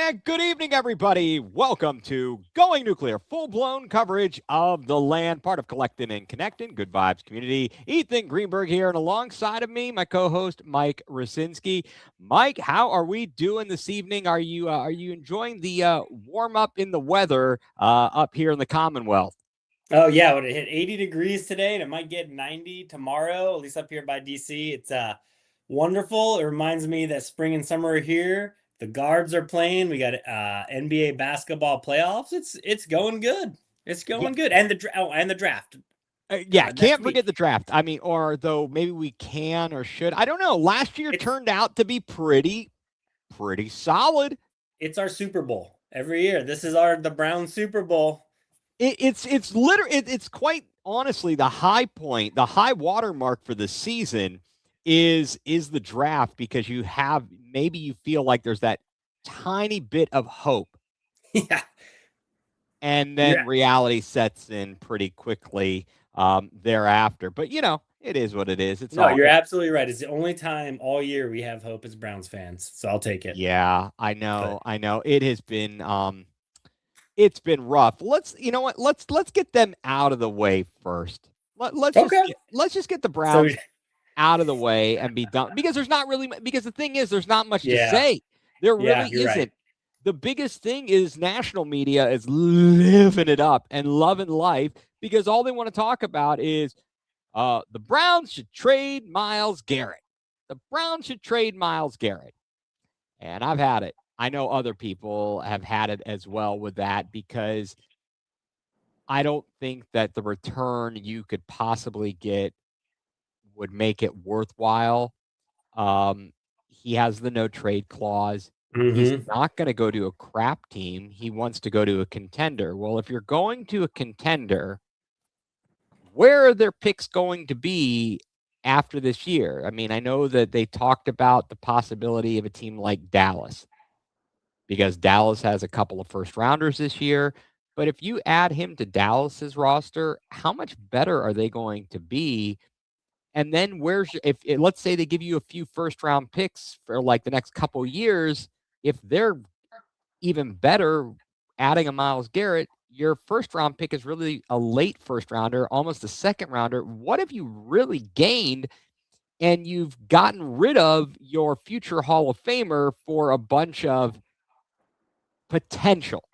And good evening, everybody. Welcome to Going Nuclear, full-blown coverage of the land, part of Collecting and Connecting, Good Vibes Community. Ethan Greenberg here, and alongside of me, my co-host Mike Rasinski. Mike, how are we doing this evening? Are you enjoying the warm up in the weather up here in the Commonwealth? Oh yeah, it hit 80 degrees today, and it might get 90 tomorrow, at least up here by DC. It's wonderful. It reminds me that spring and summer are here. The guards are playing. We got NBA basketball playoffs. It's going good. It's Yeah, going good. And the draft yeah. next Can't forget week. the draft. I mean, or though maybe we can or should. I don't know. Last year It's turned out to be pretty solid. it's our Super Bowl every year. This is the Brown Super Bowl. It's literally it's quite honestly the high point, the high watermark for the season is the draft because you have maybe you feel like there's that tiny bit of hope, Yeah, and you're then reality sets in pretty quickly thereafter. But it is what it is. It's no, all you're absolutely right. It's the only time all year we have hope as Browns fans. So I'll take it. yeah. I But know, I know. It has been it's been rough. Let's get them out of the way first. okay. Let's just get the So Browns out of the way and be done because there's not really because the thing is there's not much to yeah, say. There yeah, really you're right. isn't. The biggest thing is national media is living it up and loving life because all they want to talk about is the Browns should trade Myles Garrett. The Browns should trade Myles Garrett. And I've had it. I know other people have had it as well with that because I don't think that the return you could possibly get would make it worthwhile. He has the no trade clause. He's Mm-hmm. not going to go to a crap team. He wants to go to a contender. Well, if you're going to a contender, where are their picks going to be after this year? I mean, I know that they talked about the possibility of a team like Dallas because Dallas has a couple of first rounders this year. But if you add him to Dallas's roster, how much better are they going to be? And then let's say they give you a few first round picks for like the next couple years, if they're even better adding a Myles Garrett, your first round pick is really a late first rounder, almost a second rounder. What have you really gained? And you've gotten rid of your future Hall of Famer for a bunch of potential.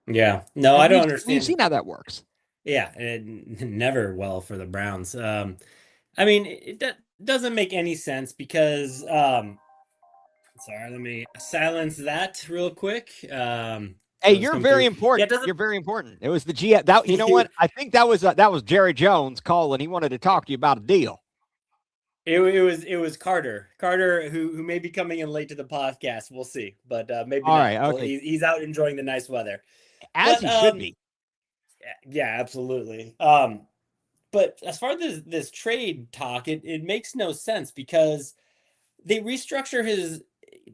Yeah. No, I And don't we've understand. seen how that works. Yeah, never well for the Browns. I mean, doesn't make any sense because sorry, let me silence that real quick. Hey, So it's you're come very through. Yeah, it important. doesn't. You're very important. It was the G. That you know what? I think that was Jerry Jones calling. He wanted to talk to you about a deal. It was Carter who may be coming in late to the podcast. We'll see, but maybe All right. not. Well, Okay. he's out enjoying the nice weather. As But he should be. yeah, absolutely. But as far as this trade talk, it makes no sense because they restructure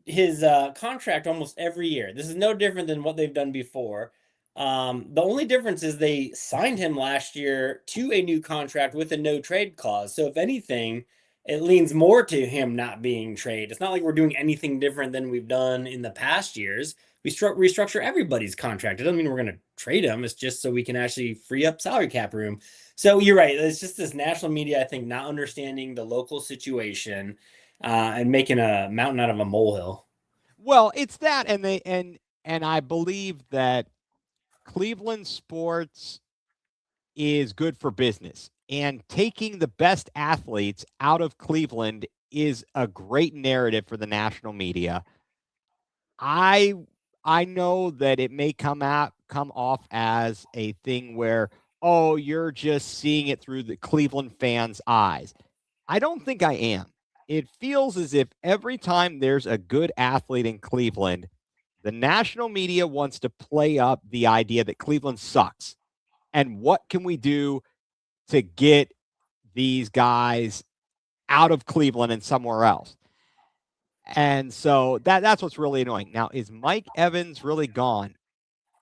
his contract almost every year. This is no different than what they've done before. The only difference is they signed him last year to a new contract with a no trade clause. So if anything, it leans more to him not being traded. It's not like we're doing anything different than we've done in the past years. We restructure everybody's contract. It doesn't mean we're going to trade him. It's just so we can actually free up salary cap room. So you're right. It's just this national media, I think, not understanding the local situation and making a mountain out of a molehill. Well, it's that, and I believe that Cleveland sports is good for business, and taking the best athletes out of Cleveland is a great narrative for the national media. I I know that it may come off as a thing where, oh, you're just seeing it through the Cleveland fans' eyes. I don't think I am. It feels as if every time there's a good athlete in Cleveland, the national media wants to play up the idea that Cleveland sucks. And what can we do to get these guys out of Cleveland and somewhere else? And so that's what's really annoying. Now, is Mike Evans really gone?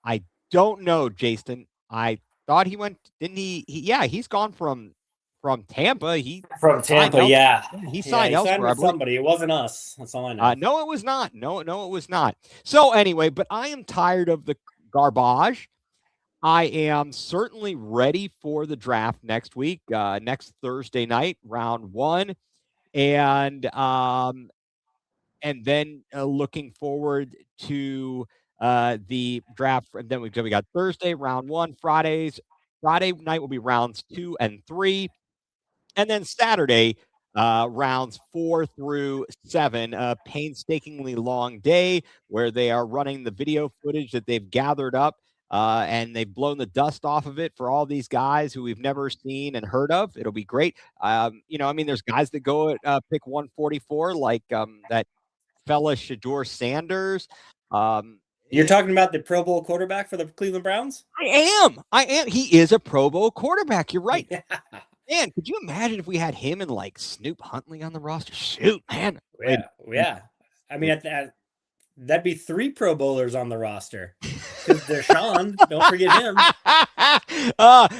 I don't know, Jason. I thought he went, didn't he? Yeah, he's gone from from Tampa. He From signed Tampa, yeah. he Yeah, signed he signed elsewhere, I with believe. somebody. It wasn't us. That's all I know. No, it was not. No, it was not. So anyway, but I am tired of the garbage. I am certainly ready for the draft next week, next Thursday night, round one, and then looking forward to the draft. And then we got Thursday round one, Friday night will be rounds 2 and 3, and then Saturday rounds 4 through 7. A painstakingly long day where they are running the video footage that they've gathered up. And they've blown the dust off of it for all these guys who we've never seen and heard of. It'll be great. There's guys that go at pick 144, like that fella Shador Sanders. You're eh, talking about the Pro Bowl quarterback for the Cleveland Browns? I am. He is a Pro Bowl quarterback. You're right. Yeah. Man, could you imagine if we had him and like Snoop Huntley on the roster? Shoot, man. Yeah. Yeah. I mean, that'd be 3 Pro Bowlers on the roster. Because Deshaun, don't forget him.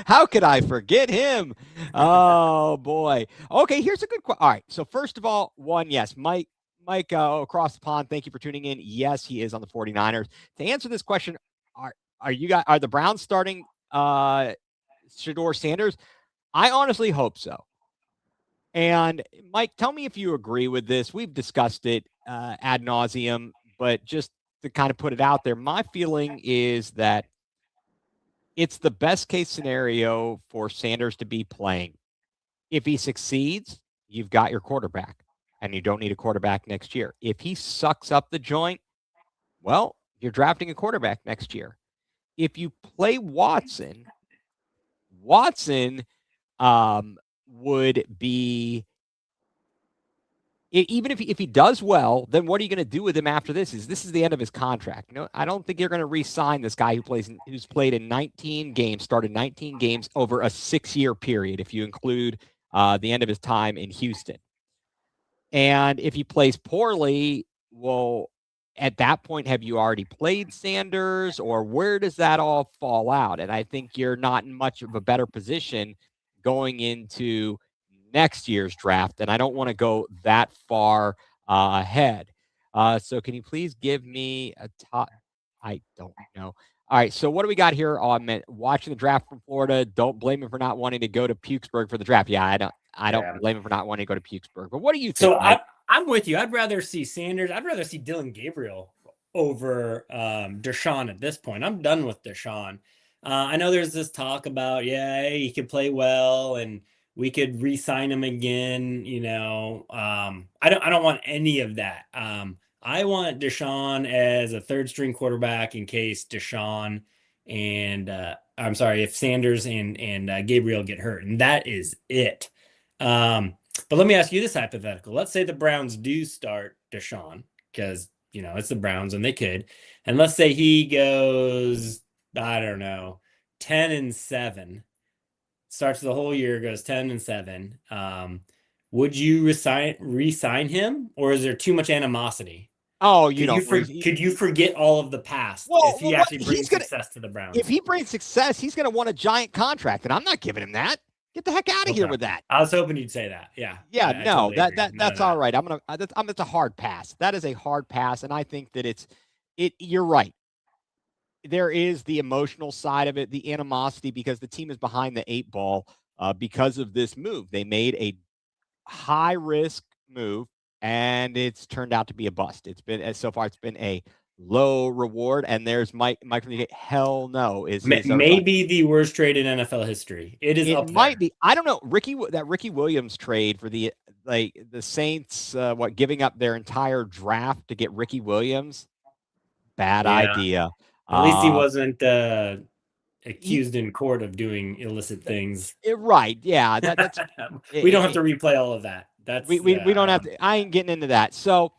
How could I forget him? Oh boy. Okay, here's a good question. All right. So first of all, yes, Mike across the pond, thank you for tuning in. Yes, he is on the 49ers. To answer this question, are the Browns starting Shador Sanders? I honestly hope so. And Mike, tell me if you agree with this. We've discussed it ad nauseum, but just to kind of put it out there, my feeling is that it's the best case scenario for Sanders to be playing. If he succeeds, you've got your quarterback, and you don't need a quarterback next year. If he sucks up the joint, well, you're drafting a quarterback next year. If you play Watson would be, even if he does well, then what are you going to do with him after this? This is the end of his contract. I don't think you're going to re-sign this guy who's played in 19 games, started 19 games over a 6-year period, if you include the end of his time in Houston. And if he plays poorly, well, at that point, have you already played Sanders, or where does that all fall out? And I think you're not in much of a better position going into next year's draft, and I don't want to go that far ahead. So can you please give me a top? I don't know. All right, so what do we got here on watching the draft from Florida? Don't blame him for not wanting to go to Pukesburg for the draft. Yeah, I don't blame him for not wanting to go to Pukesburg. But what do you think, So Mike? I'm with you. I'd rather see Sanders. I'd rather see Dylan Gabriel over Deshaun at this point. I'm done with Deshaun. I know there's this talk about, yeah, he could play well and we could re-sign him again. I don't want any of that. I want Deshaun as a third string quarterback in case Deshaun and I'm sorry, if Sanders and Gabriel get hurt, and that is it. But let me ask you this hypothetical. Let's say the Browns do start Deshaun because, it's the Browns and they could. And let's say he goes, I don't know, 10-7, starts the whole year, goes 10-7. Would you re-sign him, or is there too much animosity? Oh, Could you forget all of the past if he actually brings success to the Browns? If he brings success, he's going to want a giant contract, and I'm not giving him that. Get the heck out of here with that. I was hoping you'd say that. Yeah. Yeah, I no, totally that's all right. It's a hard pass. That is a hard pass, and I think that you're right. There is the emotional side of it, the animosity, because the team is behind the 8 ball because of this move. They made a high risk move, and it's turned out to be a bust. So far it's been a low reward, and there's Mike from the hell no is maybe the worst trade in NFL history. It might be. I don't know. Ricky Williams trade for the Saints, giving up their entire draft to get Ricky Williams. Bad idea. At least he wasn't accused in court of doing illicit things. Right. Yeah. That's we don't have to replay all of that. We don't have to. I ain't getting into that. So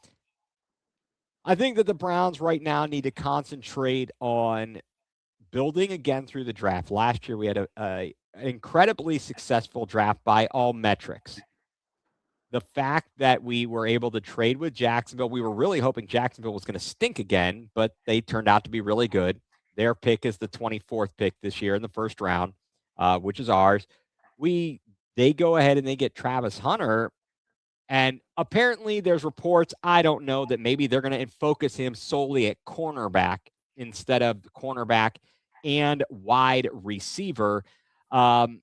I think that the Browns right now need to concentrate on building again through the draft. Last year we had an incredibly successful draft by all metrics. The fact that we were able to trade with Jacksonville, we were really hoping Jacksonville was going to stink again, but they turned out to be really good. Their pick is the 24th pick this year in the first round, which is ours. We They go ahead and they get Travis Hunter. And apparently, there's reports, I don't know, that maybe they're going to focus him solely at cornerback instead of cornerback and wide receiver. So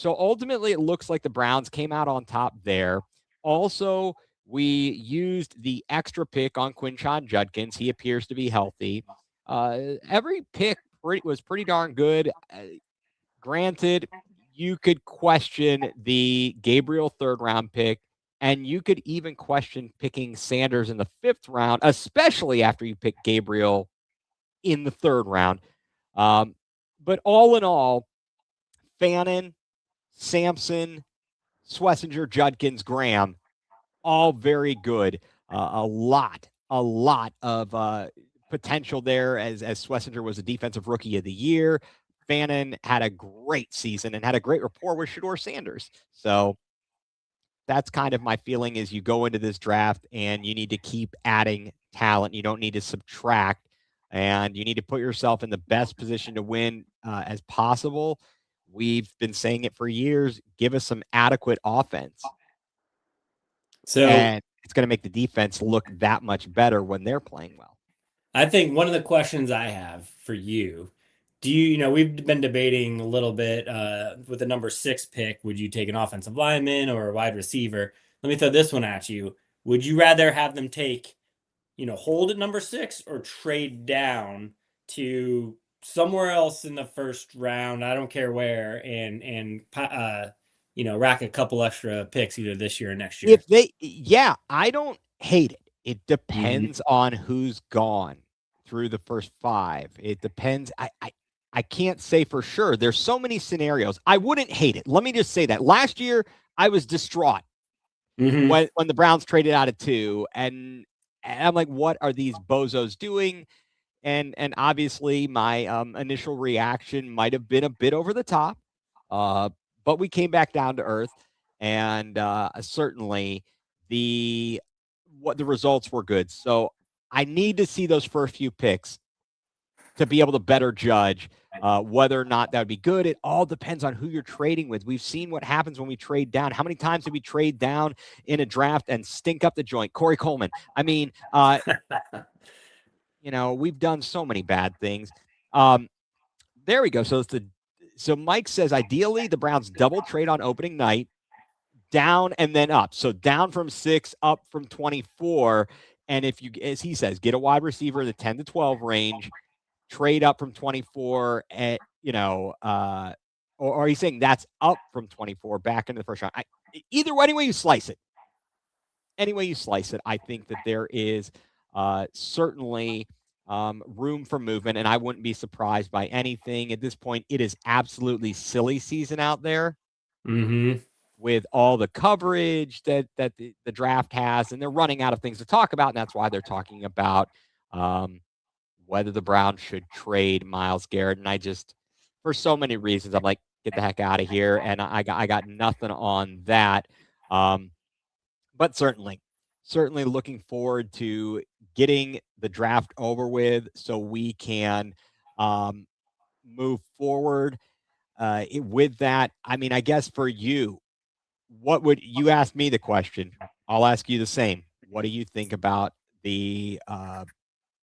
ultimately, it looks like the Browns came out on top there. Also, we used the extra pick on Quinshon Judkins. He appears to be healthy. Every pick was pretty darn good. Granted, you could question the Gabriel third round pick, and you could even question picking Sanders in the fifth round, especially after you pick Gabriel in the third round. But all in all, Fannin, Sampson, Schlesinger, Judkins, Graham, all very good. A lot of potential there as Schlesinger was a defensive rookie of the year. Fannin had a great season and had a great rapport with Shedeur Sanders. So that's kind of my feeling is you go into this draft and you need to keep adding talent. You don't need to subtract, and you need to put yourself in the best position to win as possible. We've been saying it for years. Give us some adequate offense. So And it's going to make the defense look that much better when they're playing well. I think one of the questions I have for you, we've been debating a little bit with the number 6 pick, would you take an offensive lineman or a wide receiver? Let me throw this one at you. Would you rather have them take, hold at number 6 or trade down to somewhere else in the first round? I don't care where, and rack a couple extra picks either this year or next year. I don't hate it. It depends on who's gone through the first 5. It depends. I can't say for sure. There's so many scenarios. I wouldn't hate it. Let me just say that. Last year, I was distraught when the Browns traded out of 2, and I'm like, what are these bozos doing? And obviously, my initial reaction might have been a bit over the top, but we came back down to earth, and certainly the results were good. So I need to see those first few picks to be able to better judge whether or not that would be good. It all depends on who you're trading with. We've seen what happens when we trade down. How many times did we trade down in a draft and stink up the joint? Corey Coleman. I mean, we've done so many bad things. There we go. So Mike says ideally the Browns double trade on opening night, down and then up. So down from 6, up from 24. And if you, as he says, get a wide receiver in the 10 to 12 range, trade up from 24, at, or he's saying that's up from 24 back into the first round. Either way, any way you slice it, I think that there is certainly room for movement, and I wouldn't be surprised by anything at this point. It is absolutely silly season out there with all the coverage that the draft has, and they're running out of things to talk about, and that's why they're talking about whether the Browns should trade Myles Garrett. And I just, for so many reasons, I'm like, get the heck out of here, and I got nothing on that. But certainly looking forward to getting the draft over with so we can move forward with that. I mean, I guess for you, what would you ask me the question? I'll ask you the same. What do you think about the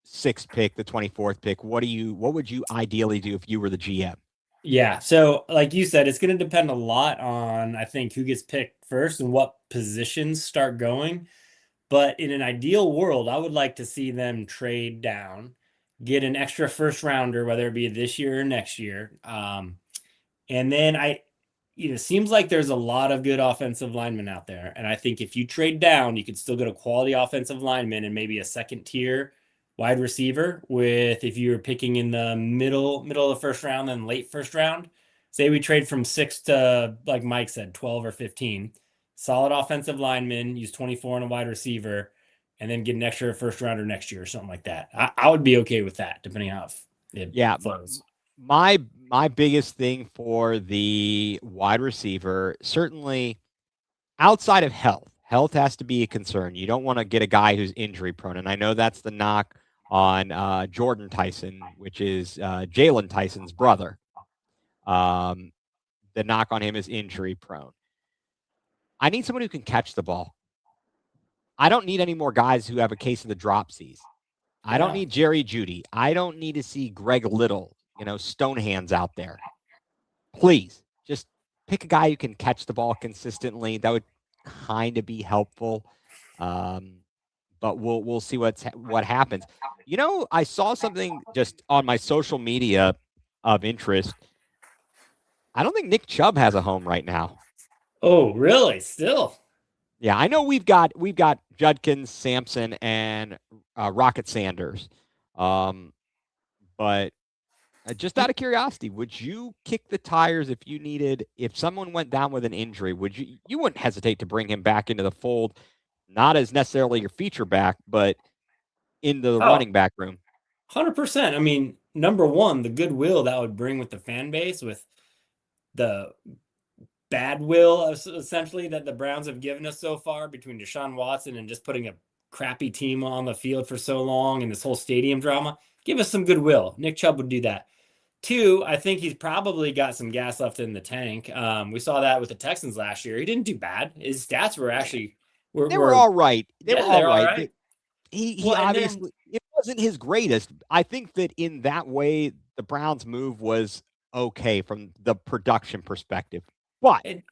6th pick, the 24th pick? What would you ideally do if you were the GM? Yeah. So, like you said, it's going to depend a lot on, I think, who gets picked first and what positions start going. But in an ideal world, I would like to see them trade down, get an extra first rounder, whether it be this year or next year. And then seems like there's a lot of good offensive linemen out there. And I think if you trade down, you could still get a quality offensive lineman and maybe a second tier wide receiver with, if you're picking in the middle of the first round, then late first round, say we trade from 6 to, like Mike said, 12 or 15, solid offensive lineman, use 24 on a wide receiver, and then get an extra first rounder next year or something like that. I would be okay with that, depending on how it flows. My biggest thing for the wide receiver, certainly outside of health has to be a concern. You don't want to get a guy who's injury prone. And I know that's the knock on Jordan Tyson, which is Jalen Tyson's brother. The knock on him is injury prone. I need someone who can catch the ball. I don't need any more guys who have a case of the dropsies. I don't Yeah. need Jerry Judy. I don't need to see Greg Little, stone hands out there. Please just pick a guy who can catch the ball consistently. That would kind of be helpful. But we'll see what happens. I saw something just on my social media of interest. I don't think Nick Chubb has a home right now. Oh, really? Still? Yeah, I know we've got Judkins, Sampson, and Rocket Sanders. But just out of curiosity, would you kick the tires if someone went down with an injury? You wouldn't hesitate to bring him back into the fold, not as necessarily your feature back, but into the Oh, running back room? 100%. I mean, number one, the goodwill that would bring with the fan base, with the bad will essentially that the Browns have given us so far between Deshaun Watson and just putting a crappy team on the field for so long and this whole stadium drama. Give us some goodwill. Nick Chubb would do that. Two, I think he's probably got some gas left in the tank. We saw that with the Texans last year. He didn't do bad. His stats were actually They were all right. They were yeah, all they're all right. right. He Well, and then obviously it wasn't his greatest. I think that in that way, the Browns' move was okay from the production perspective. But it,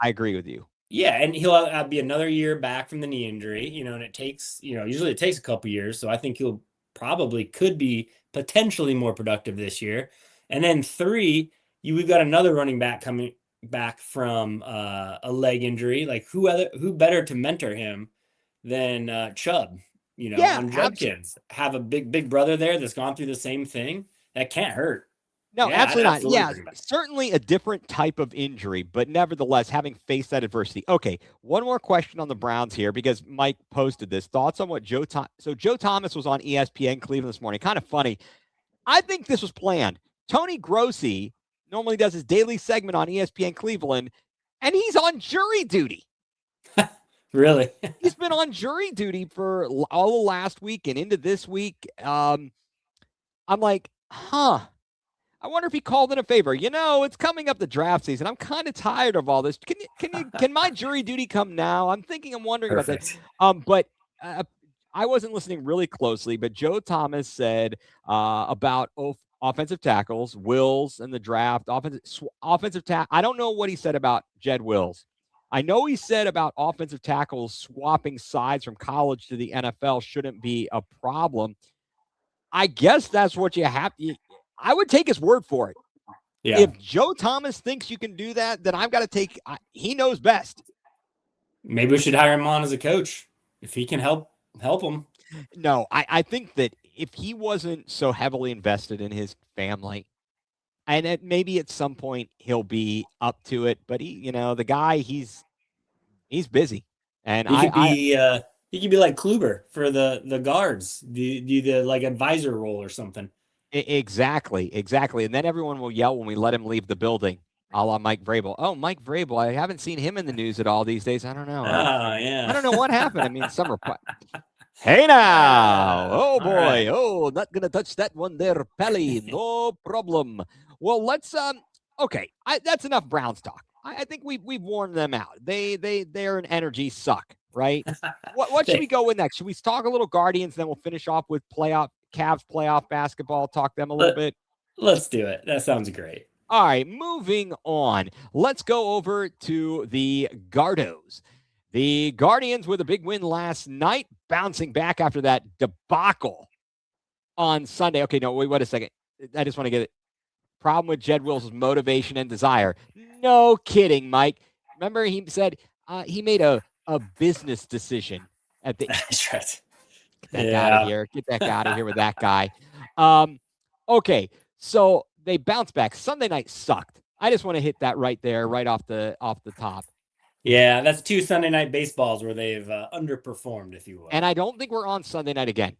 I agree with you. yeah, and he'll be another year back from the knee injury, and it takes, usually it takes a couple years. So I think he'll probably could be potentially more productive this year. And then three, we've got another running back coming back from a leg injury. Like who better to mentor him than Chubb, Yeah, on Judkins. Have a big brother there that's gone through the same thing. That can't hurt. no, Yeah, I'd absolutely not. absolutely Yeah, bring him back. certainly a different type of injury, but nevertheless, having faced that adversity. Okay, one more question on the Browns here because Mike posted this. Thoughts on what Joe Thomas was on ESPN Cleveland this morning. Kind of funny. I think this was planned. Tony Grossi normally does his daily segment on ESPN Cleveland, and he's on jury duty. Really? He's been on jury duty for all of last week and into this week. I'm like, huh. I wonder if he called in a favor. It's coming up the draft season. I'm kind of tired of all this. Can my jury duty come now? I'm wondering about that. Perfect. But I wasn't listening really closely, but Joe Thomas said about offensive tackles, Wills and the draft, offensive tackle. I don't know what he said about Jed Wills. I know he said about offensive tackles swapping sides from college to the NFL shouldn't be a problem. I guess that's what you have. I would take his word for it. Yeah. If Joe Thomas thinks you can do that, then I've got to take. He knows best. Maybe we should hire him on as a coach if he can help him. No, I think that if he wasn't so heavily invested in his family, and maybe at some point he'll be up to it. But the guy, he's busy, and He could be like Kluber for the guards, do the like advisor role or something. Exactly. And then everyone will yell when we let him leave the building, a la Mike Vrabel. Oh, Mike Vrabel, I haven't seen him in the news at all these days. I don't know. Yeah. I don't know what happened. I mean, some report. Hey now. Oh boy. Right. Oh, not gonna touch that one there, Pelly. No problem. Well, let's okay. That's enough Browns talk. I think we've worn them out. They're an energy suck, right? What should we go with next? Should we talk a little Guardians, then we'll finish off with Cavs playoff basketball, talk them a little bit? Let's do it. That sounds great. All right, moving on. Let's go over to the Gardos. The Guardians with a big win last night, bouncing back after that debacle on Sunday. Okay, no, wait a second. I just want to get it. Problem with Jed Wills' motivation and desire. No kidding, Mike. Remember he said he made a business decision at the. That's right. Get that guy out of here. Get that guy out of here with that guy. Okay, so they bounced back. Sunday night sucked. I just want to hit that right there, right off the top. Yeah, that's 2 Sunday night baseballs where they've underperformed, if you will. And I don't think we're on Sunday night again.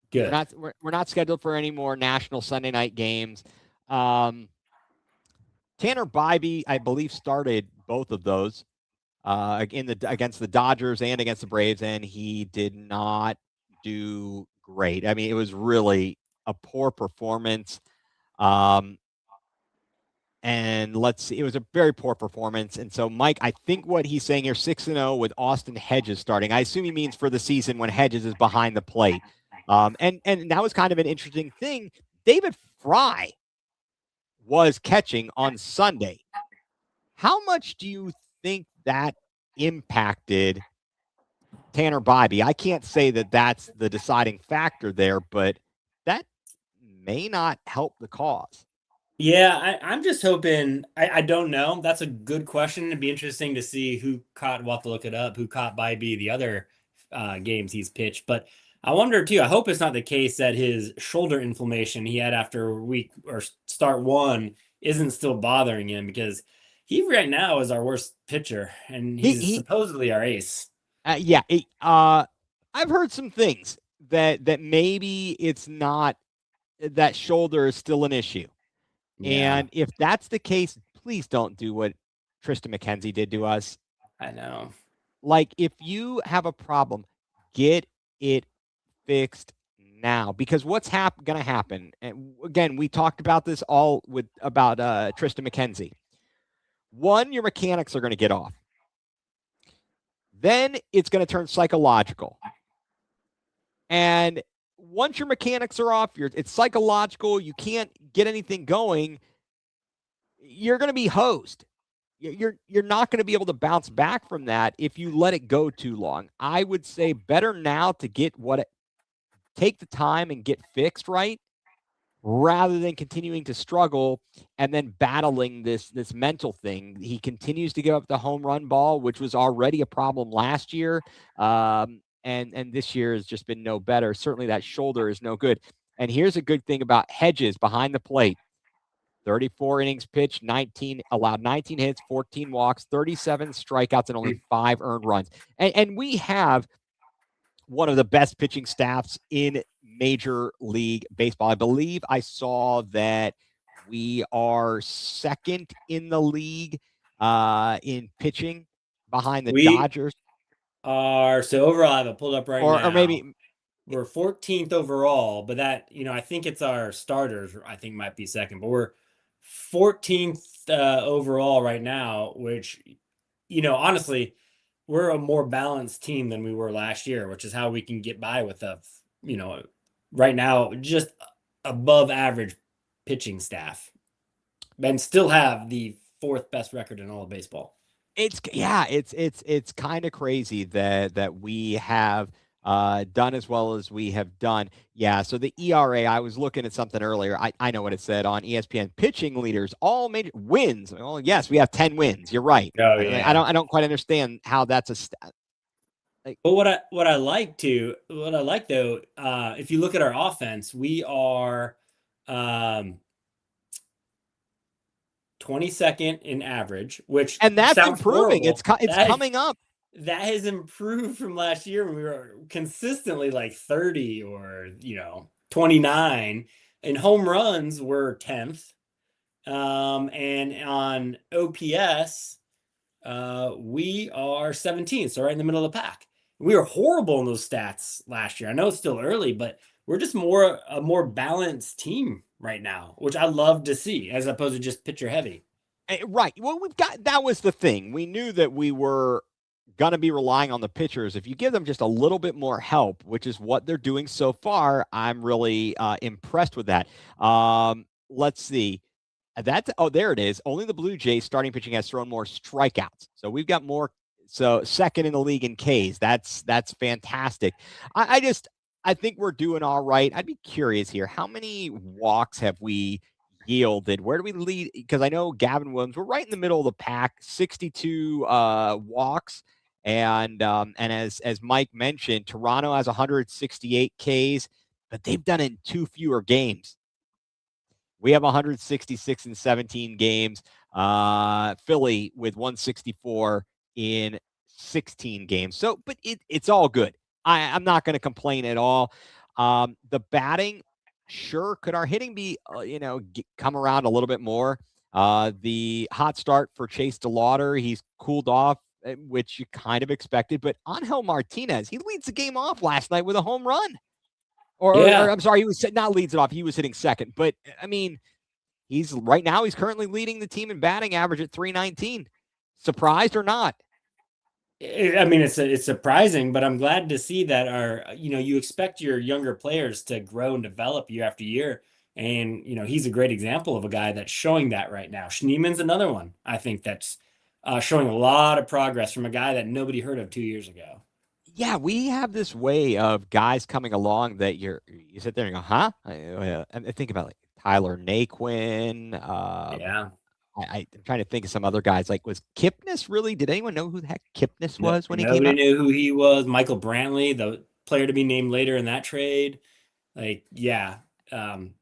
Good. We're not scheduled for any more national Sunday night games. Tanner Bybee, I believe, started both of those against the Dodgers and against the Braves, and he did not do great. I mean, it was really a poor performance. And And let's see, it was a very poor performance. And so, Mike, I think what he's saying here, 6-0 with Austin Hedges starting. I assume he means for the season when Hedges is behind the plate. And that was kind of an interesting thing. David Fry was catching on Sunday. How much do you think that impacted Tanner Bybee? I can't say that that's the deciding factor there, but that may not help the cause. Yeah, I'm just hoping. I don't know. That's a good question. It'd be interesting to see who caught. We'll have to look it up. Who caught Bybee the other games he's pitched. But I wonder too. I hope it's not the case that his shoulder inflammation he had after week or start one isn't still bothering him, because he right now is our worst pitcher and he's He supposedly our ace. Yeah, I've heard some things that maybe it's not, that shoulder is still an issue. Yeah, And if that's the case, please don't do what Tristan McKenzie did to us. I know. Like, if you have a problem, get it fixed now, because what's going to happen, and again, we talked about this all about Tristan McKenzie. One, your mechanics are going to get off. Then it's going to turn psychological. And once your mechanics are off, it's psychological, you can't get anything going, you're going to be hosed. You're not going to be able to bounce back from that if you let it go too long. I would say better now to take the time and get fixed right, rather than continuing to struggle and then battling this mental thing. He continues to give up the home run ball, which was already a problem last year. And this year has just been no better. Certainly that shoulder is no good. And here's a good thing about Hedges behind the plate. 34 innings pitched, 19 hits, 14 walks, 37 strikeouts, and only 5 earned runs. And we have one of the best pitching staffs in Major League Baseball. I believe I saw that we are second in the league in pitching, behind the Dodgers. So overall, I have it pulled up right now. Or maybe we're 14th overall, but that, I think it's our starters, I think might be second, but we're 14th overall right now, which, honestly, we're a more balanced team than we were last year, which is how we can get by with right now, just above average pitching staff and still have the 4th best record in all of baseball. It's kind of crazy that we have done as well as we have done. Yeah, so the ERA, I was looking at something earlier. I know what it said on ESPN. Pitching leaders, all major wins. Well, yes, we have 10 wins. You're right. Oh, yeah. I don't quite understand how that's a stat. But what I like though, if you look at our offense, we are 22nd in average, which and that's sounds improving. Horrible. It's coming up. That has improved from last year when we were consistently like 30 or 29. In home runs, we're 10th, and on OPS, we are 17th, so right in the middle of the pack. We were horrible in those stats last year. I know it's still early, but we're just a more balanced team right now, which I love to see, as opposed to just pitcher heavy. Right. Well, that was the thing. We knew that we were going to be relying on the pitchers. If you give them just a little bit more help, which is what they're doing so far, I'm really impressed with that. Let's see. There it is. Only the Blue Jays starting pitching has thrown more strikeouts. So we've got more. So second in the league in Ks. That's fantastic. I think we're doing all right. I'd be curious here. How many walks have we yielded? Where do we lead? Because I know Gavin Williams, we're right in the middle of the pack, 62 walks. And as Mike mentioned, Toronto has 168 Ks, but they've done it in 2 fewer games. We have 166 in 17 games. Philly with 164 in 16 games. So, but it's all good. I'm not going to complain at all. The batting, sure. Could our hitting be, come around a little bit more? The hot start for Chase DeLauder, he's cooled off, which you kind of expected. But Angel Martinez, he leads the game off last night with a home run. Or I'm sorry, he was not leads it off. He was hitting second. But I mean, He's right now. He's currently leading the team in batting average at 319. Surprised or not? I mean, it's surprising, but I'm glad to see that you expect your younger players to grow and develop year after year. And, he's a great example of a guy that's showing that right now. Schneeman's another one, I think, that's showing a lot of progress from a guy that nobody heard of 2 years ago. Yeah, we have this way of guys coming along that you sit there and go, huh? I think about like Tyler Naquin. Yeah. I'm trying to think of some other guys. Like, was Kipnis really? Did anyone know who the heck Kipnis No, was when he came nobody up? knew who he was. Michael Brantley, the player to be named later in that trade. Like, yeah,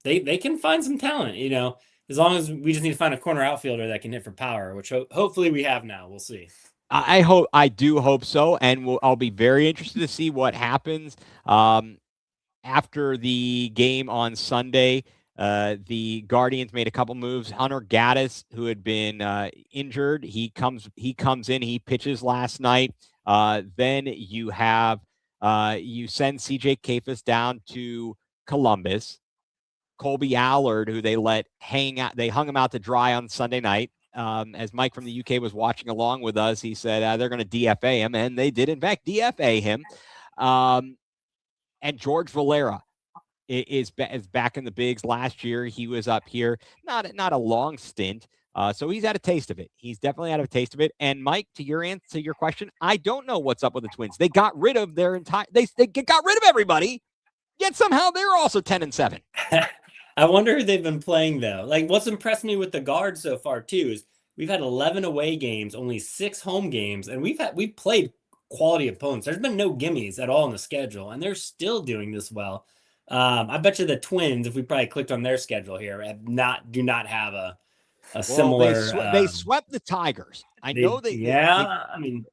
they can find some talent, as long as we just need to find a corner outfielder that can hit for power, which hopefully we have now. We'll see. I do hope so, and I'll be very interested to see what happens after the game on Sunday. The Guardians made a couple moves. Hunter Gaddis, who had been injured, he comes in. He pitches last night. Then you have you send CJ Kafis down to Columbus. Colby Allard, who they hung him out to dry on Sunday night. As Mike from the UK was watching along with us, he said they're going to DFA him, and they did in fact DFA him. And George Valera is back in the bigs. Last year he was up here, not a long stint. So he's had a taste of it. He's definitely had a taste of it. And Mike, to your question, I don't know what's up with the Twins. They got rid of their entire. They got rid of everybody, yet somehow they're also 10-7. I wonder who they've been playing though. Like, what's impressed me with the Guards so far too is we've had 11 away games, only 6 home games, and we've played quality opponents. There's been no gimmies at all in the schedule, and they're still doing this well. I bet you the Twins, if we probably clicked on their schedule here, do not have a Well, similar. they swept the Tigers. I know I mean,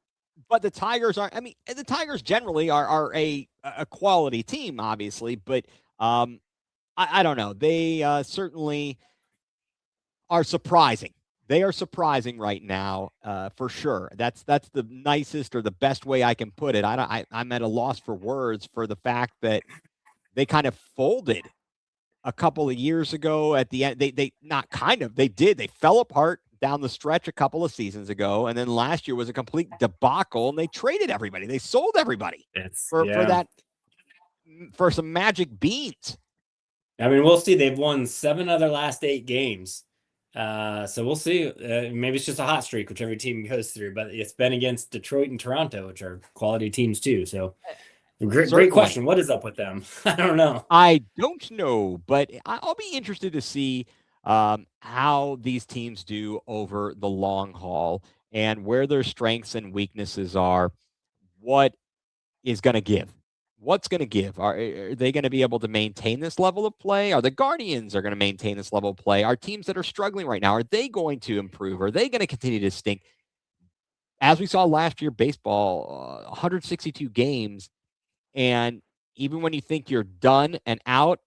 but the Tigers are. I mean, the Tigers generally are a quality team, obviously, but I don't know. They certainly are surprising. They are surprising right now, for sure. That's the nicest or the best way I can put it. I'm at a loss for words for the fact that they kind of folded a couple of years ago at the end. They not kind of, they did. They fell apart down the stretch a couple of seasons ago. And then last year was a complete debacle and they traded everybody. They sold everybody for some magic beans. I mean, we'll see. They've won 7 of their last 8 games. So we'll see. Maybe it's just a hot streak, whichever team goes through, but it's been against Detroit and Toronto, which are quality teams too. So great question. What is up with them? I don't know. I don't know, but I'll be interested to see how these teams do over the long haul and where their strengths and weaknesses are. What is going to give? What's going to give? Are they going to be able to maintain this level of play? Are the Guardians are going to maintain this level of play? Are teams that are struggling right now, are they going to improve? Are they going to continue to stink? As we saw last year, baseball, 162 games, and even when you think you're done and out,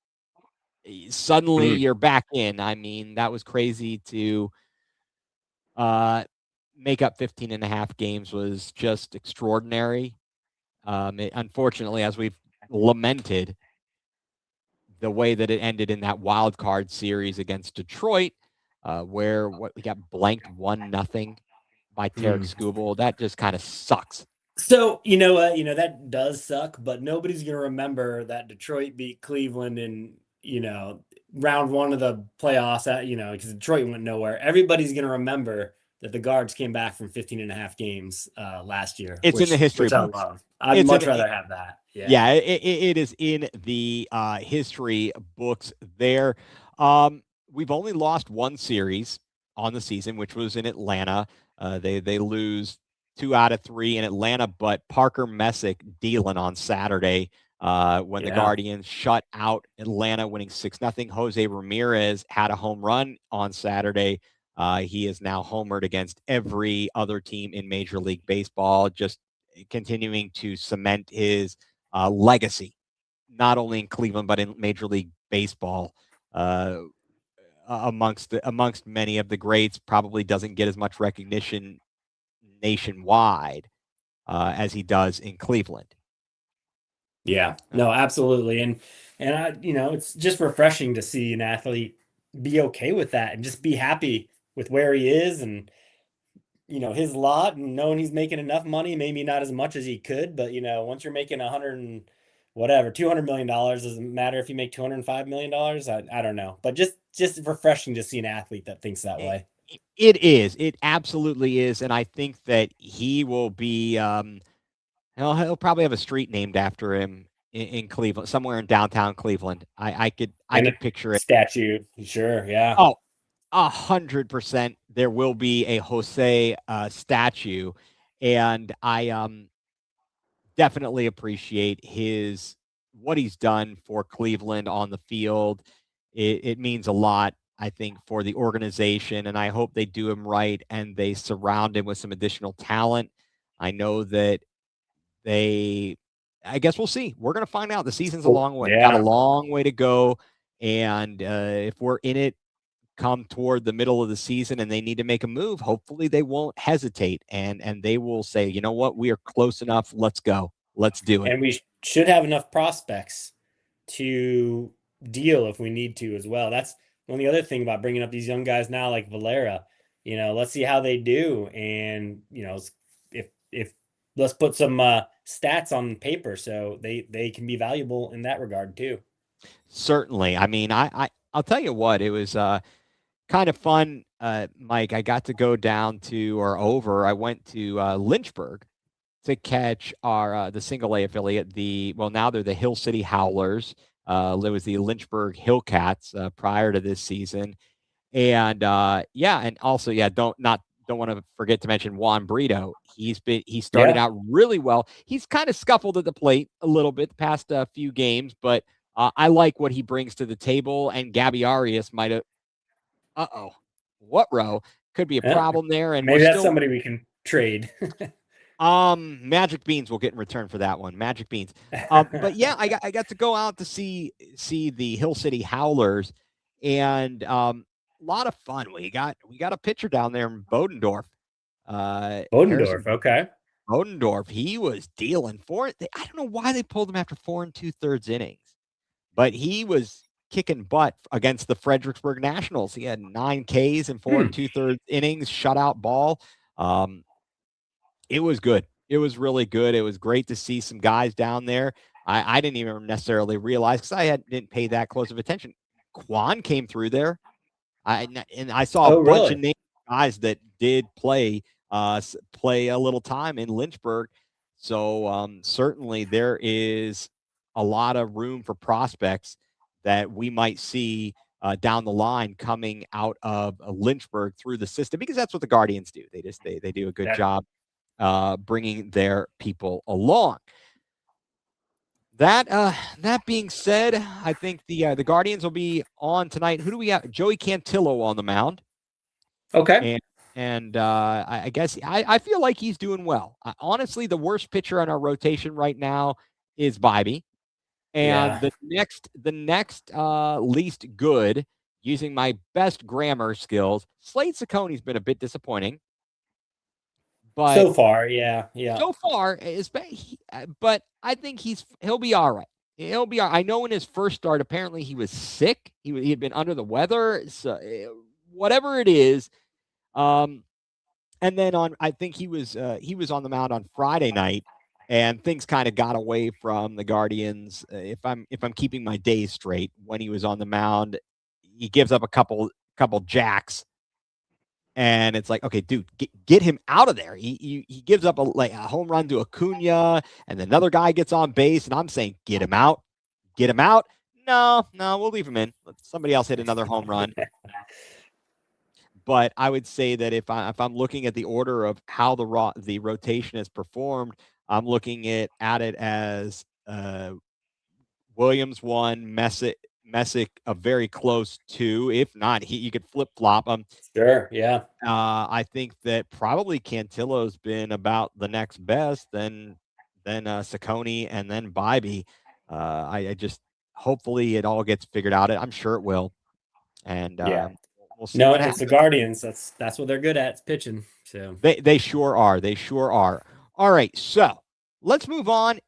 suddenly you're back in. I mean, that was crazy to make up 15 and a half games was just extraordinary. Unfortunately, as we've lamented, the way that it ended in that wild card series against Detroit, where we got blanked 1-0 by Tarek Skubal, that just kind of sucks. So, you know what? That does suck, but nobody's going to remember that Detroit beat Cleveland in, round 1 of the playoffs, because Detroit went nowhere. Everybody's going to remember that the Guards came back from 15 and a half games last year. It's in the history books. I love. I'd much rather have that. Yeah, it is in the history books there. We've only lost 1 series on the season, which was in Atlanta. They lose 2 out of 3 in Atlanta, but Parker Messick dealing on Saturday when the Guardians shut out Atlanta, winning 6-0. Jose Ramirez had a home run on Saturday. He is now homered against every other team in Major League Baseball, just continuing to cement his legacy, not only in Cleveland, but in Major League Baseball. Amongst many of the greats, probably doesn't get as much recognition nationwide as he does in Cleveland. Yeah, no, absolutely. And I, it's just refreshing to see an athlete be okay with that and just be happy with where he is and his lot, and knowing he's making enough money, maybe not as much as he could, but once you're making 100 and whatever, $200 million, doesn't matter if you make $205 million. I don't know, but just refreshing to see an athlete that thinks that It, way. it is. It absolutely is, and I think that he will be. He'll probably have a street named after him in Cleveland, somewhere in downtown Cleveland. I And a could picture it. statue, sure, yeah. Oh, 100%. There will be a Jose statue, and I definitely appreciate his what he's done for Cleveland on the field. It means a lot, I think, for the organization, and I hope they do him right and they surround him with some additional talent. I know that they I guess we'll see. We're gonna find out. The season's a Oh, long way got a yeah. long way to go, and, if we're in it come toward the middle of the season and they need to make a move, hopefully they won't hesitate and they will say, "You know what? We are close enough. Let's go. Let's do it." And we should have enough prospects to deal if we need to as well. That's the only other thing about bringing up these young guys now, like Valera. Let's see how they do, and if let's put some stats on paper so they can be valuable in that regard too. Certainly. I mean, I'll tell you what, it was, kind of fun, Mike. I got to go down to or over. I went to, Lynchburg to catch our the single A affiliate. Now they're the Hill City Howlers. There was the Lynchburg Hillcats prior to this season, and yeah, and also yeah, don't want to forget to mention Juan Brito. He started Yeah. out really well. He's kind of scuffled at the plate a little bit the past few games, but I like what he brings to the table. And Gabby Arias might have what row could be a Yeah. problem there, and we're Maybe that's still somebody we can trade. Magic Beans will get in return for that one. Magic Beans. But yeah, I got to go out to see the Hill City Howlers, and a lot of fun. We got a pitcher down there in Bodendorf. Bodendorf, Harrison okay. Bodendorf. He was dealing for it. I don't know why they pulled him after 4 2/3 innings, but he was kicking butt against the Fredericksburg Nationals. He had 9 Ks in 4 2/3 innings, shutout ball. Um, it was good. It was really good. It was great to see some guys down there. I didn't even necessarily realize because didn't pay that close of attention. Quan came through there. I saw a Oh, bunch of really? names guys that did play a little time in Lynchburg. So certainly there is a lot of room for prospects that we might see down the line coming out of Lynchburg through the system because that's what the Guardians do. They do a good That job bringing their people along. That being said, I think the Guardians will be on tonight. Who do we have? Joey Cantillo on the mound, okay. and I guess I feel like he's doing well. Honestly, the worst pitcher on our rotation right now is Bibee, and Yeah. the next least good, using my best grammar skills, Slade Saccone's been a bit disappointing, but So far, yeah, yeah. so far, but I think he'll be all right. He'll be. I know in his first start, apparently he was sick. He had been under the weather. So whatever it is, and then I think he was on the mound on Friday night, and things kind of got away from the Guardians. If I'm keeping my days straight, when he was on the mound, he gives up a couple jacks and it's like, okay, dude, get him out of there. He gives up a home run to Acuna, and another guy gets on base, and I'm saying, get him out, get him out. No, we'll leave him in. Let somebody else hit another home run. But I would say that if I'm looking at the order of how the rotation has performed, I'm looking at it as Williams 1, Messick a very close 2. If not, you could flip flop them. Sure, yeah. I think that probably Cantillo's been about the next best, then Saccone and then Bibee. I just hopefully it all gets figured out. I'm sure it will, and Yeah. we'll see No, what it's the happens. Guardians. That's what they're good at, it's pitching. So They sure are. They sure are. All right, so let's move on.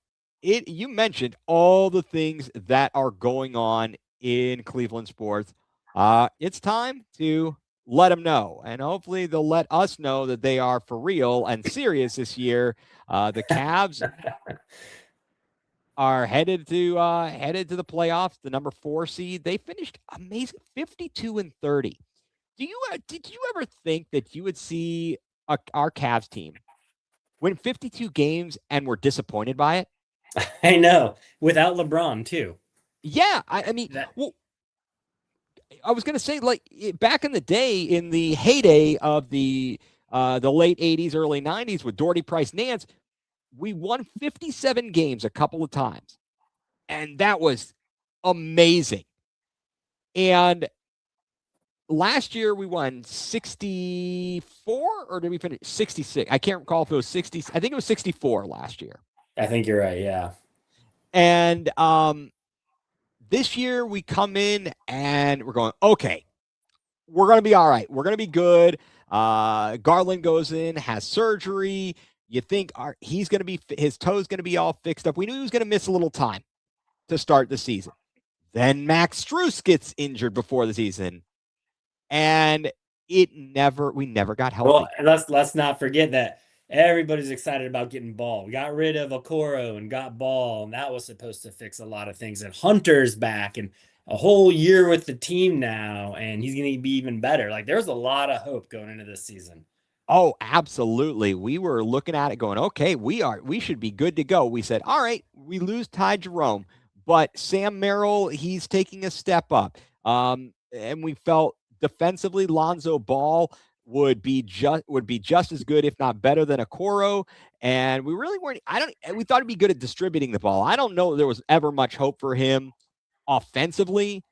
You mentioned all the things that are going on in Cleveland sports. It's time to let them know. And hopefully they'll let us know that they are for real and serious this year. The Cavs are headed to the playoffs, the number 4 seed. They finished amazing 52-30. Did you ever think that you would see our Cavs team win 52 games and were disappointed by it? I know, without LeBron too. Yeah, I mean, well, I was going to say, like, back in the day, in the heyday of the late 80s, early 90s with Doherty, Price, Nance, we won 57 games a couple of times. And that was amazing. And last year we won 64, or did we finish 66? I can't recall if it was 60. I think it was 64 last year. I think you're right. Yeah. And this year we come in and we're going, okay, we're going to be all right. We're going to be good. Garland goes in, has surgery. You think he's going to be, his toe's going to be all fixed up. We knew he was going to miss a little time to start the season. Then Max Strus gets injured before the season, and we never got healthy. Well, let's not forget that everybody's excited about getting Ball. We got rid of Okoro and got Ball, and that was supposed to fix a lot of things. And Hunter's back, and a whole year with the team now, and he's going to be even better. Like, there's a lot of hope going into this season. Oh, absolutely. We were looking at it going, okay, we should be good to go. We said, all right, we lose Ty Jerome, but Sam Merrill, he's taking a step up. And we felt defensively, Lonzo Ball would be just as good, if not better, than Okoro. And we really weren't. We thought he'd be good at distributing the ball. I don't know there was ever much hope for him offensively,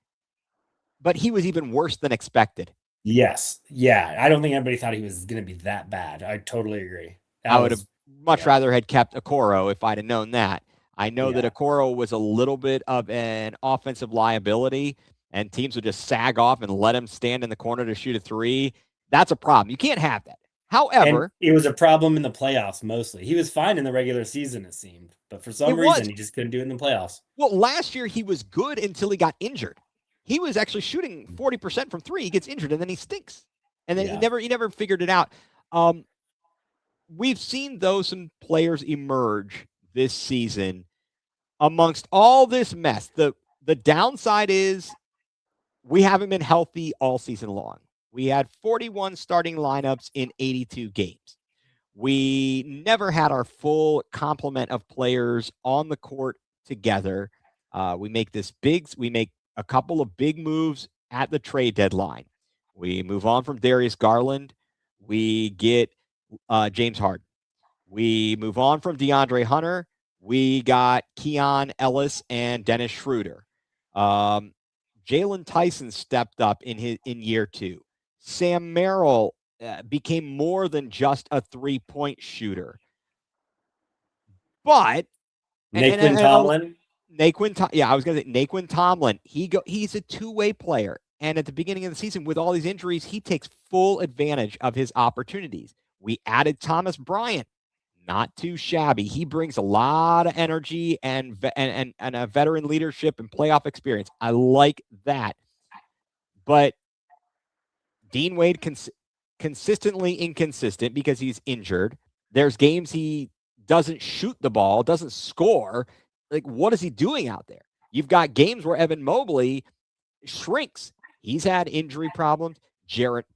but he was even worse than expected. Yes. Yeah. I don't think anybody thought he was going to be that bad. I totally agree. I would have much rather had kept Okoro if I'd have known that. I know that Okoro was a little bit of an offensive liability, and teams would just sag off and let him stand in the corner to shoot a three. That's a problem. You can't have that. However, and it was a problem in the playoffs mostly. He was fine in the regular season, it seemed, but for some reason, he just couldn't do it in the playoffs. Well, last year he was good until he got injured. He was actually shooting 40% from three. He gets injured, and then he stinks. And then he never figured it out. We've seen some players emerge this season amongst all this mess. The downside is we haven't been healthy all season long. We had 41 starting lineups in 82 games. We never had our full complement of players on the court together. We make a couple of big moves at the trade deadline. We move on from Darius Garland. We get James Harden. We move on from DeAndre Hunter. We got Keon Ellis and Dennis Schroeder. Jalen Tyson stepped up in year 2. Sam Merrill became more than just a 3-point shooter. But Naquin Tomlin. I was going to say Naquin Tomlin. He's a two-way player, and at the beginning of the season, with all these injuries, he takes full advantage of his opportunities. We added Thomas Bryant. Not too shabby. He brings a lot of energy and a veteran leadership and playoff experience. I like that. But Dean Wade consistently inconsistent because he's injured. There's games he doesn't shoot the ball, doesn't score. Like, what is he doing out there? You've got games where Evan Mobley shrinks. He's had injury problems.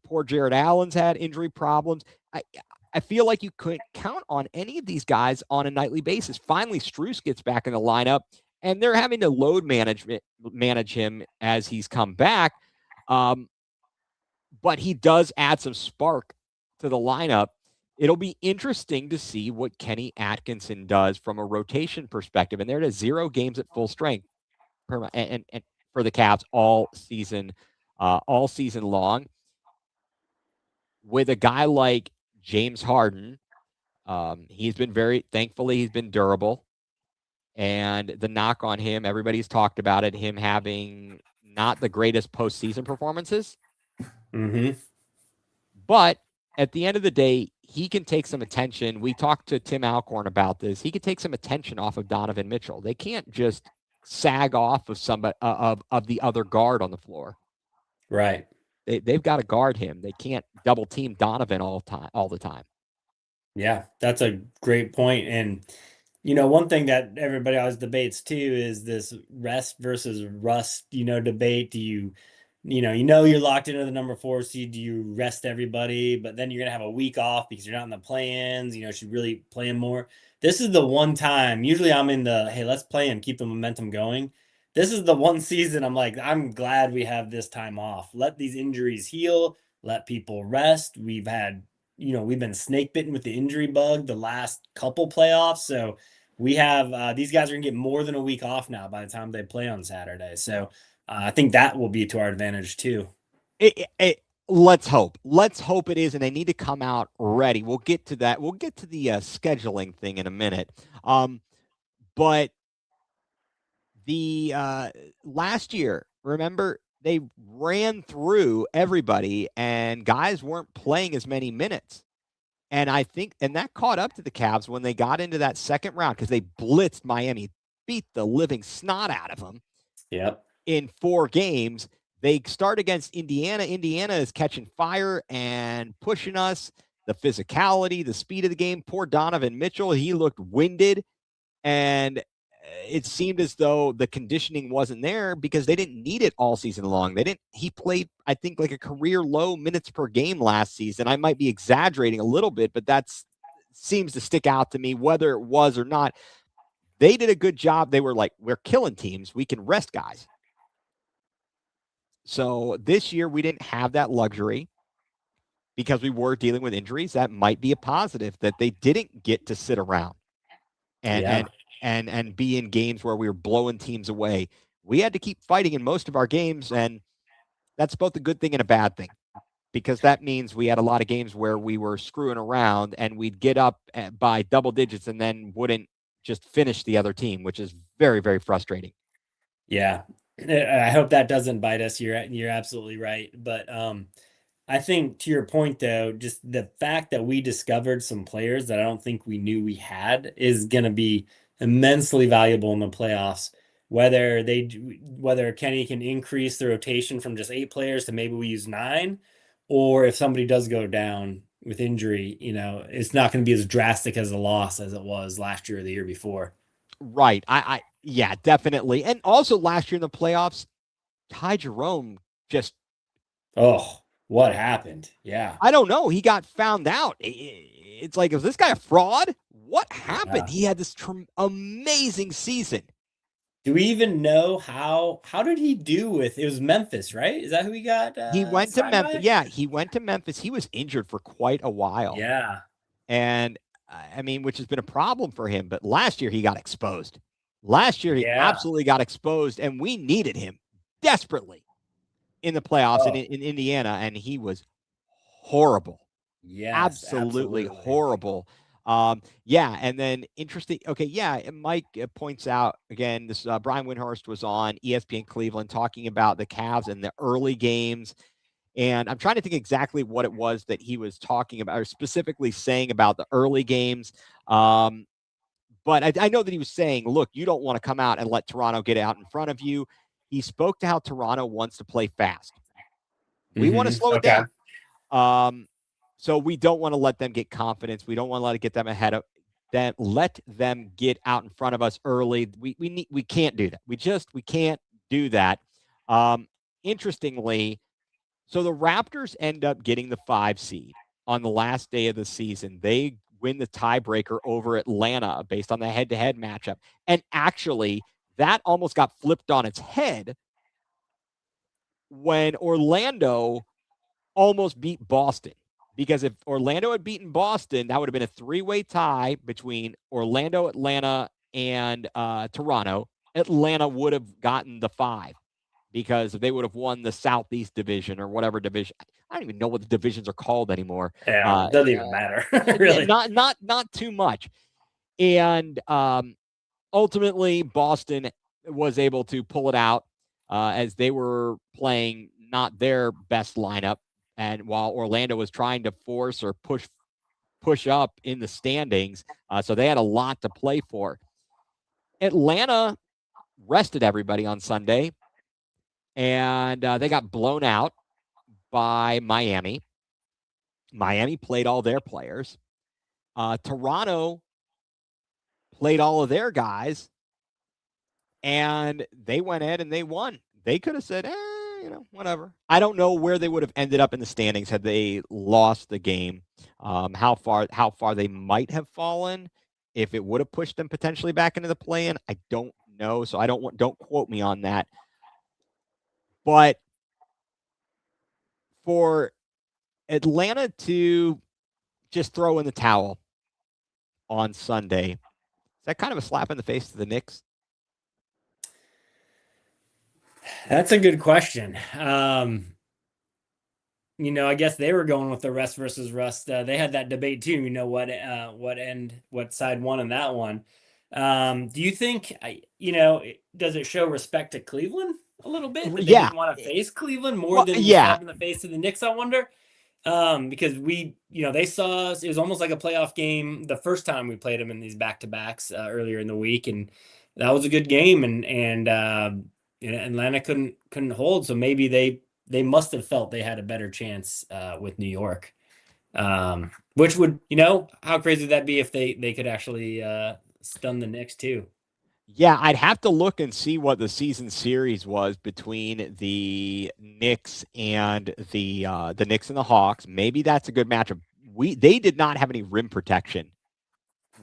Poor Jared Allen's had injury problems. I feel like you couldn't count on any of these guys on a nightly basis. Finally, Strus gets back in the lineup, and they're having to load manage him as he's come back. But he does add some spark to the lineup. It'll be interesting to see what Kenny Atkinson does from a rotation perspective. And they're at 0 games at full strength and for the Cavs all season long. With a guy like James Harden, he's been durable. And the knock on him, everybody's talked about it, him having not the greatest postseason performances. Mm-hmm. But at the end of the day, he can take some attention. We talked to Tim Alcorn about this. He could take some attention off of Donovan Mitchell. They can't just sag off of somebody of the other guard on the floor. Right. They've got to guard him. They can't double team Donovan all the time. Yeah, that's a great point. And one thing that everybody always debates too is this rest versus rust, debate. Do you're locked into the number 4 seed. Do you rest everybody? But then you're gonna have a week off because you're not in the play-ins. Should really play him more. This is the one time. Usually I'm in the hey, let's play him, keep the momentum going. This is the one season I'm like, I'm glad we have this time off. Let these injuries heal. Let people rest. We've been snake bitten with the injury bug the last couple playoffs. So we have these guys are gonna get more than a week off now by the time they play on Saturday. So I think that will be to our advantage too. Let's hope. Let's hope it is, and they need to come out ready. We'll get to that. We'll get to the scheduling thing in a minute. But the last year, remember, they ran through everybody, and guys weren't playing as many minutes. And I think, and that caught up to the Cavs when they got into that second round because they blitzed Miami, beat the living snot out of them. Yep. In 4 games. They start against Indiana. Indiana is catching fire and pushing us. The physicality, the speed of the game. Poor Donovan Mitchell, he looked winded, and it seemed as though the conditioning wasn't there because they didn't need it all season long. He played, I think, like a career low minutes per game last season. I might be exaggerating a little bit, but that seems to stick out to me, whether it was or not. They did a good job. They were like, we're killing teams. We can rest guys. So this year we didn't have that luxury because we were dealing with injuries. That might be a positive that they didn't get to sit around and be in games where we were blowing teams away. We had to keep fighting in most of our games, and that's both a good thing and a bad thing because that means we had a lot of games where we were screwing around and we'd get up by double digits and then wouldn't just finish the other team, which is very, very frustrating. Yeah. I hope that doesn't bite us. You're absolutely right. But I think to your point though, just the fact that we discovered some players that I don't think we knew we had is going to be immensely valuable in the playoffs. Whether Kenny can increase the rotation from just 8 players to maybe we use 9, or if somebody does go down with injury, it's not going to be as drastic as a loss as it was last year or the year before. Right. Yeah, definitely. And also last year in the playoffs, Ty Jerome just, Oh, what happened? Yeah. I don't know. He got found out. It's like, is this guy a fraud? What happened? Yeah. He had this amazing season. Do we even know how did he do with it? Was Memphis, right? Is that who he got He went to signed Memphis. by? Yeah, he went to Memphis. He was injured for quite a while. Yeah. And I mean, which has been a problem for him. But last year he got exposed. Last year he Yeah. absolutely got exposed, and we needed him desperately in the playoffs Oh, in Indiana, and he was horrible. yes, Absolutely absolutely. horrible. Yeah, and then interesting. Okay, yeah, Mike points out again. This Brian Windhorst was on ESPN Cleveland talking about the Cavs and the early games, and I'm trying to think exactly what it was that he was talking about, or specifically saying about the early games. But I know that he was saying, look, you don't want to come out and let Toronto get out in front of you. He spoke to how Toronto wants to play fast. We want to slow it Okay. down. So we don't want to let them get confidence. We don't want to let it get them ahead of them. Let them get out in front of us early. We can't do that. We can't do that. Interestingly, so the Raptors end up getting the 5 seed on the last day of the season. They win the tiebreaker over Atlanta based on the head-to-head matchup. And actually, that almost got flipped on its head when Orlando almost beat Boston. Because if Orlando had beaten Boston, that would have been a 3-way tie between Orlando, Atlanta, and Toronto. Atlanta would have gotten the 5 because they would have won the Southeast Division or whatever division. I don't even know what the divisions are called anymore. Yeah, it doesn't even matter, Yeah, really. not too much. And ultimately, Boston was able to pull it out as they were playing not their best lineup, and while Orlando was trying to force or push up in the standings, so they had a lot to play for. Atlanta rested everybody on Sunday, and they got blown out by Miami. Miami played all their players. Toronto played all of their guys, and they went in and they won. They could have said, whatever. I don't know where they would have ended up in the standings had they lost the game. How far they might have fallen if it would have pushed them potentially back into the play-in. I don't know, so don't quote me on that. But for Atlanta to just throw in the towel on Sunday, is that kind of a slap in the face to the Knicks? That's a good question. I guess they were going with the rest versus rust. They had that debate too. What side won in that one? Do you think, does it show respect to Cleveland a little bit that they Yeah. didn't want to face Cleveland more than slapping the face of the Knicks? I wonder. Because they saw us. It was almost like a playoff game the first time we played them in these back-to-backs earlier in the week, and that was a good game. And Atlanta couldn't hold, so maybe they must have felt they had a better chance with New York. Which would, how crazy would that be if they could actually stun the Knicks too? Yeah, I'd have to look and see what the season series was between the Knicks and the Knicks and the Hawks. Maybe that's a good matchup. They did not have any rim protection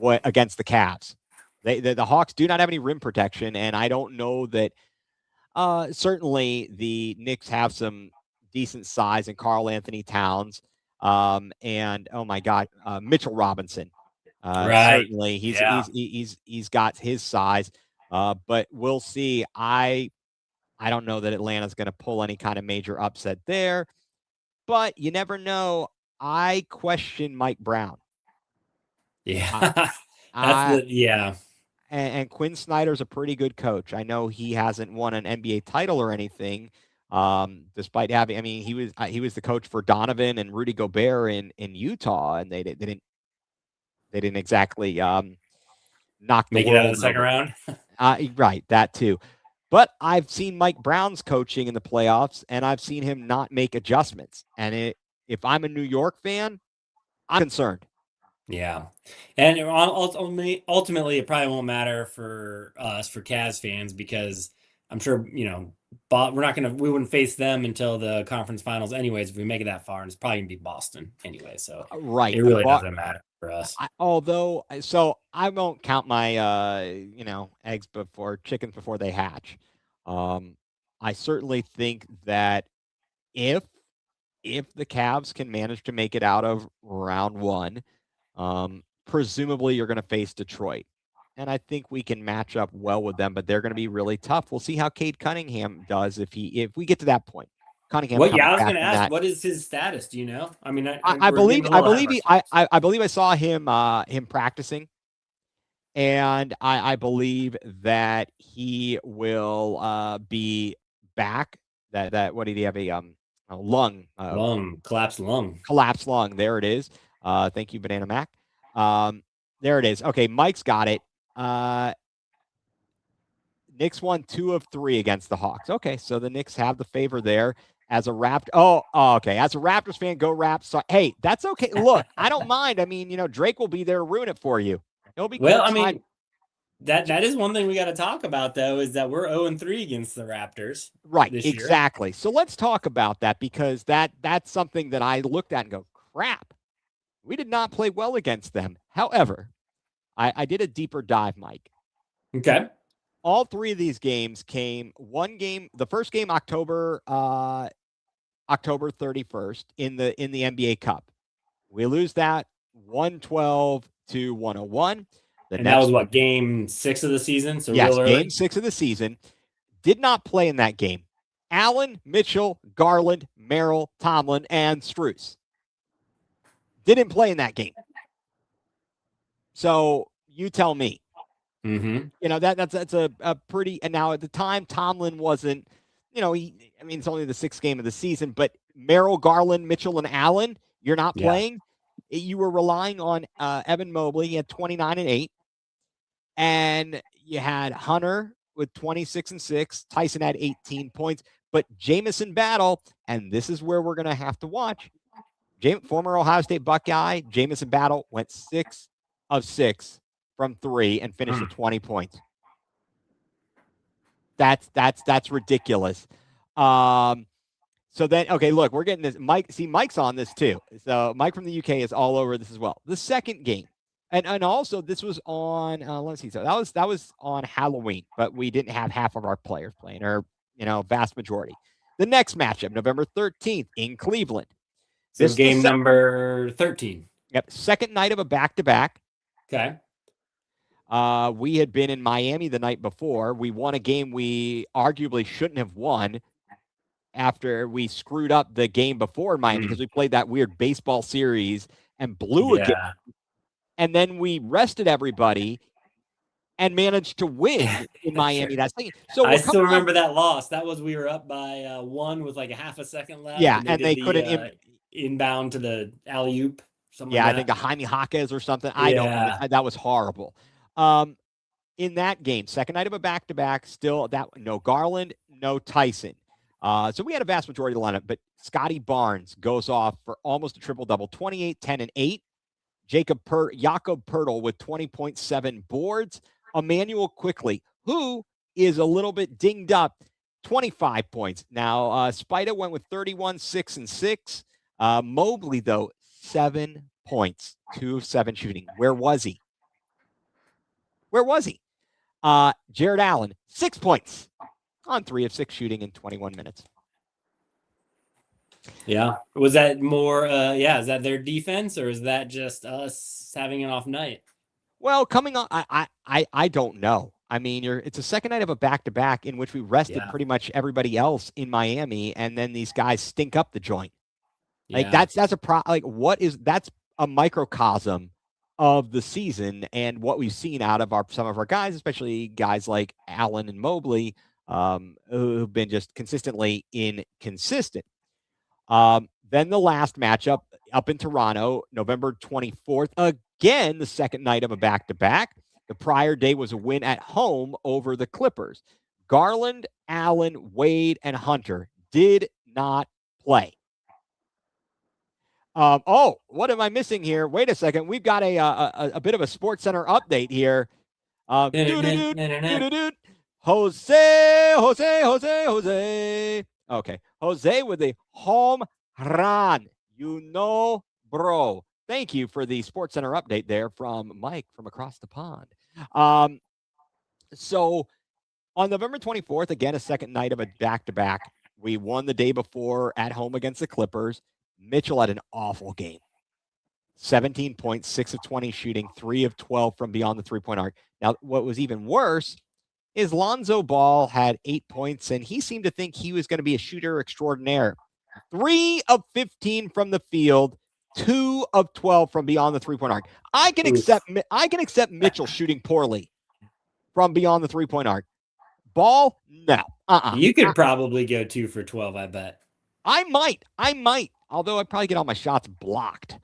against the Cavs. The Hawks do not have any rim protection, and I don't know that. Certainly, the Knicks have some decent size in Karl Anthony Towns, and oh my God, Mitchell Robinson. Right. Certainly, he's got his size, but we'll see. I don't know that Atlanta's going to pull any kind of major upset there, but you never know. I question Mike Brown. Yeah, And Quinn Snyder's a pretty good coach. I know he hasn't won an NBA title or anything, despite having. I mean, he was the coach for Donovan and Rudy Gobert in Utah, and they didn't exactly knock the make it out of world the second over. round. Right, that too. But I've seen Mike Brown's coaching in the playoffs, and I've seen him not make adjustments. And if I'm a New York fan, I'm concerned. Yeah, and ultimately, it probably won't matter for us for Cavs fans because I'm sure we wouldn't face them until the conference finals anyways if we make it that far, and it's probably gonna be Boston anyway. So right, it really doesn't matter for us. So I won't count my chickens before they hatch. I certainly think that if the Cavs can manage to make it out of round one, presumably you're going to face Detroit. And I think we can match up well with them, but they're going to be really tough. We'll see how Cade Cunningham does if we get to that point. Cunningham. I was going to ask, what is his status? Do you know? I mean, I believe I saw him practicing, and I believe that he will be back. That what did he have a collapsed lung. Collapsed lung. There it is. Thank you, Banana Mac. There it is. Okay, Mike's got it. Knicks won 2 of 3 against the Hawks. Okay, so the Knicks have the favor there. As a okay. As a Raptors fan, go Raps. So, hey, that's okay. Look, I don't mind. I mean, Drake will be there to ruin it for you. He'll be well. I mean, that is one thing we got to talk about though, is that we're 0-3 against the Raptors. Right. This exactly. Year. So let's talk about that because that's something that I looked at and go, crap. We did not play well against them. However, I did a deeper dive, Mike. Okay. All 3 of these games came the first game October 31st in the NBA Cup. We lose that 112 to 101. And that was what, game 6 of the season? So yes, real early. Game 6 of the season. Did not play in that game. Allen, Mitchell, Garland, Merrill, Tomlin, and Strus didn't play in that game. So you tell me. Mm-hmm. That's a pretty. And now at the time, Tomlin wasn't. It's only the 6th game of the season, but Merrill, Garland, Mitchell, and Allen, you're not playing. You were relying on Evan Mobley. He had 29 and 8, and you had Hunter with 26 and 6. Tyson had 18 points, But Jamison Battle, and this is where we're going to have to watch. Former Ohio State Buckeye, Jamison Battle went 6 of 6 from 3 and finished with 20 points. That's ridiculous. So then, okay, look, we're getting this. Mike's on this too. So Mike from the UK is all over this as well. The second game, and also this was on. Let's see. So that was on Halloween, but we didn't have half of our players playing, or vast majority. The next matchup, November 13th in Cleveland. So this game number 13. Yep, second night of a back-to-back. Okay. We had been in Miami the night before. We won a game we arguably shouldn't have won after we screwed up the game before in Miami because we played that weird baseball series and blew a game. And then we rested everybody and managed to win in Miami. That's thing. So I still remember that loss. That was we were up by 1 with like a half a second left. Yeah, and they couldn't inbound to the alley-oop. Yeah, I think a Jaime Jaquez or something. I don't know. That was horrible. In that game, second night of a back-to-back, still no Garland, no Tyson. So we had a vast majority of the lineup, but Scotty Barnes goes off for almost a triple-double, 28, 10, and 8. Jakob Pertl with 20.7 boards. Emmanuel Quickly, who is a little bit dinged up, 25 points. Now, Spida went with 31, 6, and 6. Mobley, though, 7 points, 2 of 7 shooting. Where was he? Jared Allen, 6 points on 3 of 6 shooting in 21 minutes. Yeah. Was that more, is that their defense, or is that just us having an off night? Well, coming on, I don't know. I mean, it's a second night of a back-to-back in which we rested pretty much everybody else in Miami, and then these guys stink up the joint. Like that's a microcosm of the season and what we've seen out of some of our guys, especially guys like Allen and Mobley, who've been just consistently inconsistent. Then the last matchup up in Toronto, November 24th, again, the second night of a back-to-back. The prior day was a win at home over the Clippers. Garland, Allen, Wade, and Hunter did not play. What am I missing here? Wait a second. We've got a bit of a Sports Center update here. Jose. Okay. Jose with a home run. Bro. Thank you for the Sports Center update there from Mike from across the pond. So on November 24th, again, a second night of a back-to-back. We won the day before at home against the Clippers. Mitchell had an awful game. 17 points, 6 of 20 shooting, 3 of 12 from beyond the three-point arc. Now, what was even worse is Lonzo Ball had 8 points, and he seemed to think he was going to be a shooter extraordinaire. 3 of 15 from the field, 2 of 12 from beyond the three-point arc. I can accept Mitchell shooting poorly from beyond the three-point arc. Ball, no. You could probably go 2 for 12, I bet. I might. Although I'd probably get all my shots blocked.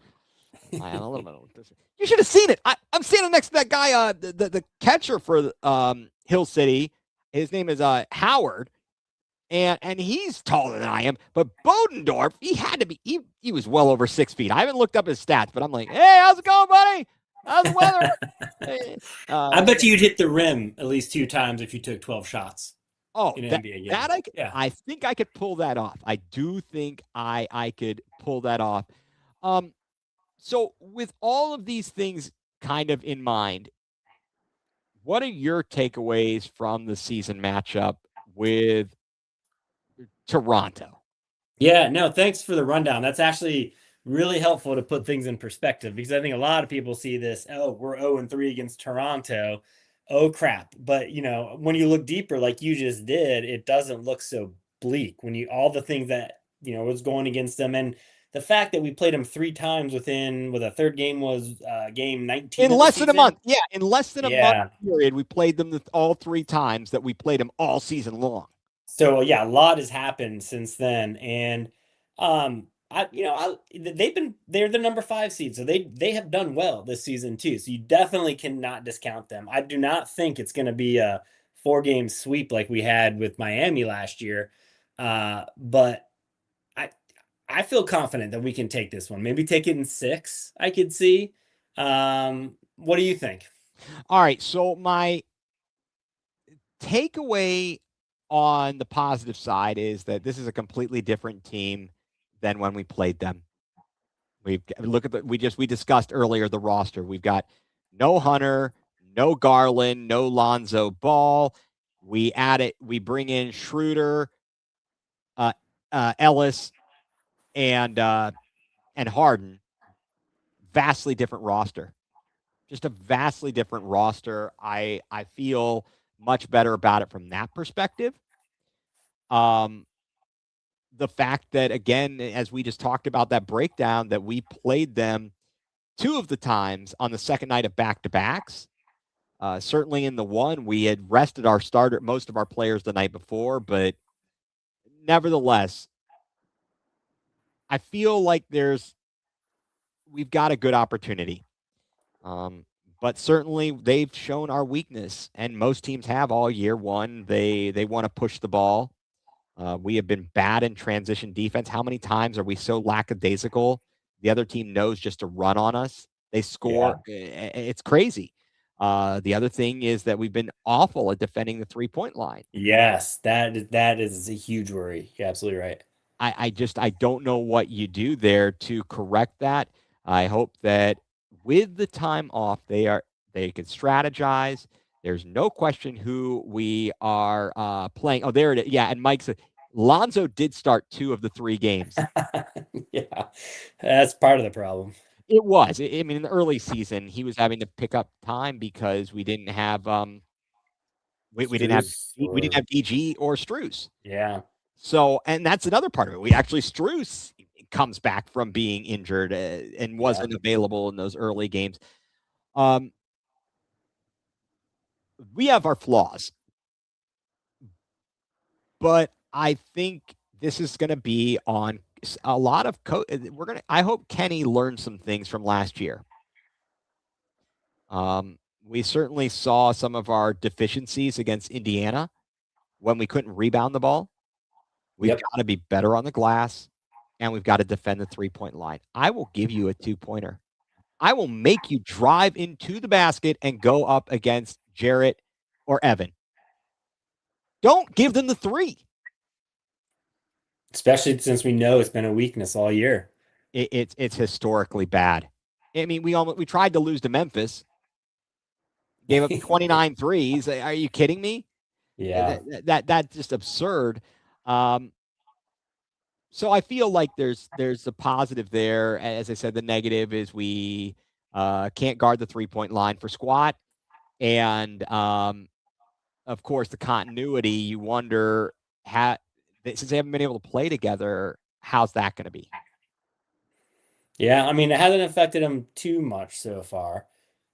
I am a little bit. You should have seen it. I'm standing next to that guy, the catcher for Hill City. His name is Howard, and he's taller than I am. But Bodendorf, he had to be. He was well over 6 feet. I haven't looked up his stats, but I'm like, hey, how's it going, buddy? How's the weather? Hey, I bet you'd hit the rim at least 2 times if you took 12 shots. Oh, I think I could pull that off. I do think I could pull that off. So with all of these things kind of in mind, what are your takeaways from the season matchup with Toronto? Yeah, no, thanks for the rundown. That's actually really helpful to put things in perspective, because I think a lot of people see this, we're 0-3 against Toronto. Oh crap. But when you look deeper, like you just did, it doesn't look so bleak all the things that, was going against them. And the fact that we played them 3 times with a third game was game 19 in less than a month. Yeah, in less than a month period, we played them all 3 times that we played them all season long. So yeah, a lot has happened since then, and they're the number 5 seed, so they have done well this season too. So you definitely cannot discount them. I do not think it's going to be a 4-game sweep like we had with Miami last year. But I I feel confident that we can take this one. Maybe take it in 6. I could see. What do you think? All right. So my takeaway on the positive side is that this is a completely different team than when we played them. We discussed earlier the roster. We've got no Hunter, no Garland, no Lonzo Ball. We bring in Schroeder, uh, Ellis, and Harden. Vastly different roster. Just a vastly different roster. I feel much better about it from that perspective. Um, the fact that, again, as we just talked about that breakdown, that we played them 2 of the times on the second night of back-to-backs. Certainly in the one, we had rested most of our players the night before, but nevertheless, I feel like we've got a good opportunity. But certainly they've shown our weakness, and most teams have all year. One, they want to push the ball. We have been bad in transition defense. How many times are we so lackadaisical? The other team knows just to run on us. They score. Yeah. It's crazy. The other thing is that we've been awful at defending the 3-point line. Yes, that is a huge worry. You're absolutely right. I don't know what you do there to correct that. I hope that with the time off, they can strategize. There's no question who we are playing. Oh, there it is. Yeah, and Mike said Lonzo did start 2 of the 3 games. Yeah, that's part of the problem. It was. I mean, in the early season, he was having to pick up time because we didn't have Struce we didn't or have DG or Struce. yeah, So, and that's another part of it. We actually Struce comes back from being injured and yeah. wasn't available in those early games. Um, we have our flaws, but I think this is going to be on a lot of I hope Kenny learned some things from last year. We certainly saw some of our deficiencies against Indiana when we couldn't rebound the ball. We've Yep. got to be better on the glass, and we've got to defend the 3-point line. I will give you a 2-pointer. I will make you drive into the basket and go up against Jarrett or Evan. Don't give them the 3. Especially since we know it's been a weakness all year. It's historically bad. I mean, we tried to lose to Memphis, gave up 29 threes. Are you kidding me? Yeah. That's just absurd. So I feel like there's a positive there. As I said, the negative is we can't guard the 3-point line for squat, and of course the continuity. You wonder how, since they haven't been able to play together, how's that going to be? Yeah, I mean, it hasn't affected them too much so far.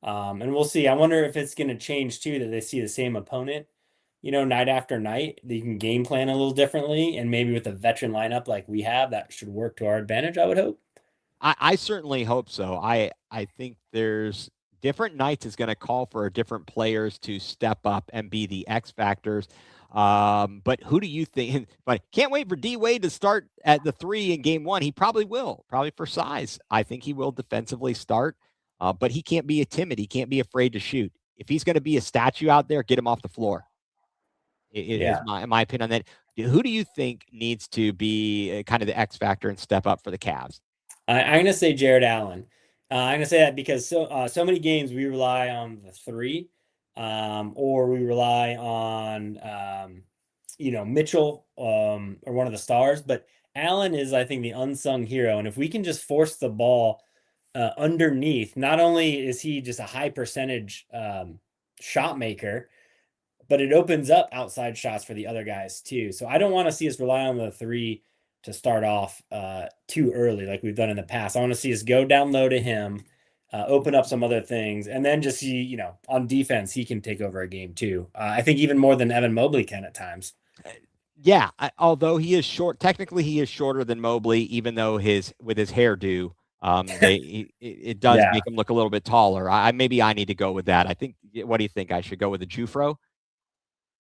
And we'll see. I wonder if it's going to change too, that they see the same opponent, night after night. They can game plan a little differently, and maybe with a veteran lineup like we have, that should work to our advantage, I would hope. I certainly hope so. I think there's different nights is going to call for different players to step up and be the X factors. But who do you think? But can't wait for D Wade to start at the 3 in game 1. He probably will, probably for size. I think he will defensively start, but he can't be a timid. He can't be afraid to shoot. If he's going to be a statue out there, get him off the floor. Is Yeah. my opinion on that. Who do you think needs to be kind of the X factor and step up for the Cavs? I'm going to say Jared Allen. I'm going to say that because so many games we rely on the 3, or we rely on Mitchell, or one of the stars. But Allen is, I think, the unsung hero. And if we can just force the ball underneath, not only is he just a high percentage shot maker, but it opens up outside shots for the other guys too. So I don't want to see us rely on the 3 to start off too early like we've done in the past. I want to see us go down low to him, open up some other things, and then just see, on defense, he can take over a game too. I think even more than Evan Mobley can at times. Yeah, although he is short, technically he is shorter than Mobley, even though with his hairdo, it does Yeah, make him look a little bit taller. Maybe I need to go with that. I think. What do you think? I should go with the Jufro.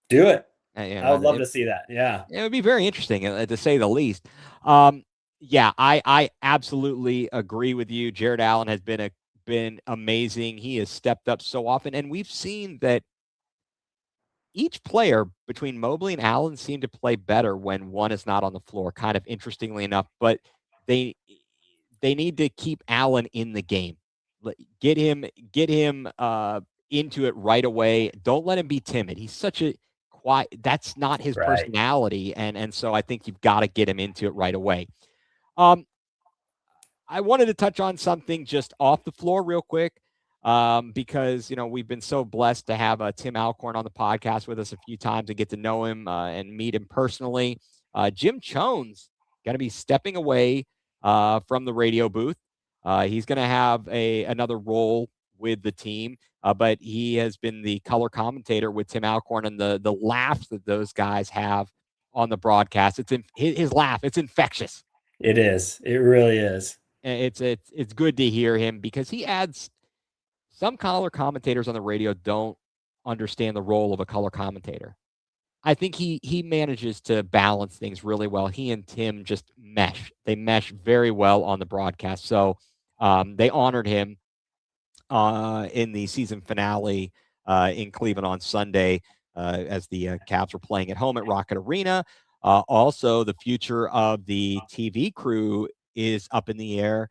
do it. I would love to see that. Yeah. It would be very interesting, to say the least. Yeah, I absolutely agree with you. Jared Allen has been amazing. He has stepped up so often, and we've seen that each player between Mobley and Allen seem to play better when one is not on the floor. Kind of interestingly enough, but they they need to keep Allen in the game. Get him into it right away. Don't let him be timid. He's such a quiet. That's not his Right. personality, and so I think you've got to get him into it right away. Um, I wanted to touch on something just off the floor real quick, because we've been so blessed to have Tim Alcorn on the podcast with us a few times and get to know him and meet him personally. Jim Chones going to be stepping away from the radio booth. He's going to have another role with the team, but he has been the color commentator with Tim Alcorn, and the laughs that those guys have on the broadcast. His laugh. It's infectious. It is. It really is. It's good to hear him, because he adds, some color commentators on the radio don't understand the role of a color commentator. I think he manages to balance things really well. He and Tim just mesh. They mesh very well on the broadcast. So they honored him in the season finale in Cleveland on Sunday, as the Cavs were playing at home at Rocket Arena. Also, the future of the TV crew is up in the air,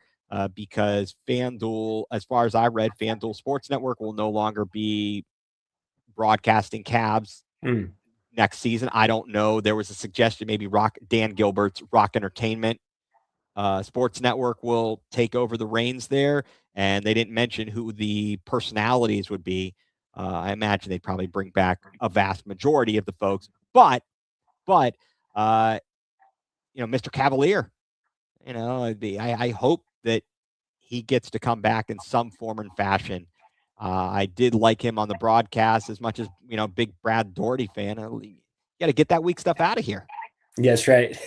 because FanDuel, as far as I read, FanDuel Sports Network will no longer be broadcasting Cavs next season. I don't know. There was a suggestion maybe Dan Gilbert's Rock Entertainment Sports Network will take over the reins there, and they didn't mention who the personalities would be. I imagine they'd probably bring back a vast majority of the folks, but uh, Mr. Cavalier, I hope that he gets to come back in some form and fashion. I did like him on the broadcast as much as, big Brad Daugherty fan. You got to get that weak stuff out of here. Yes, right.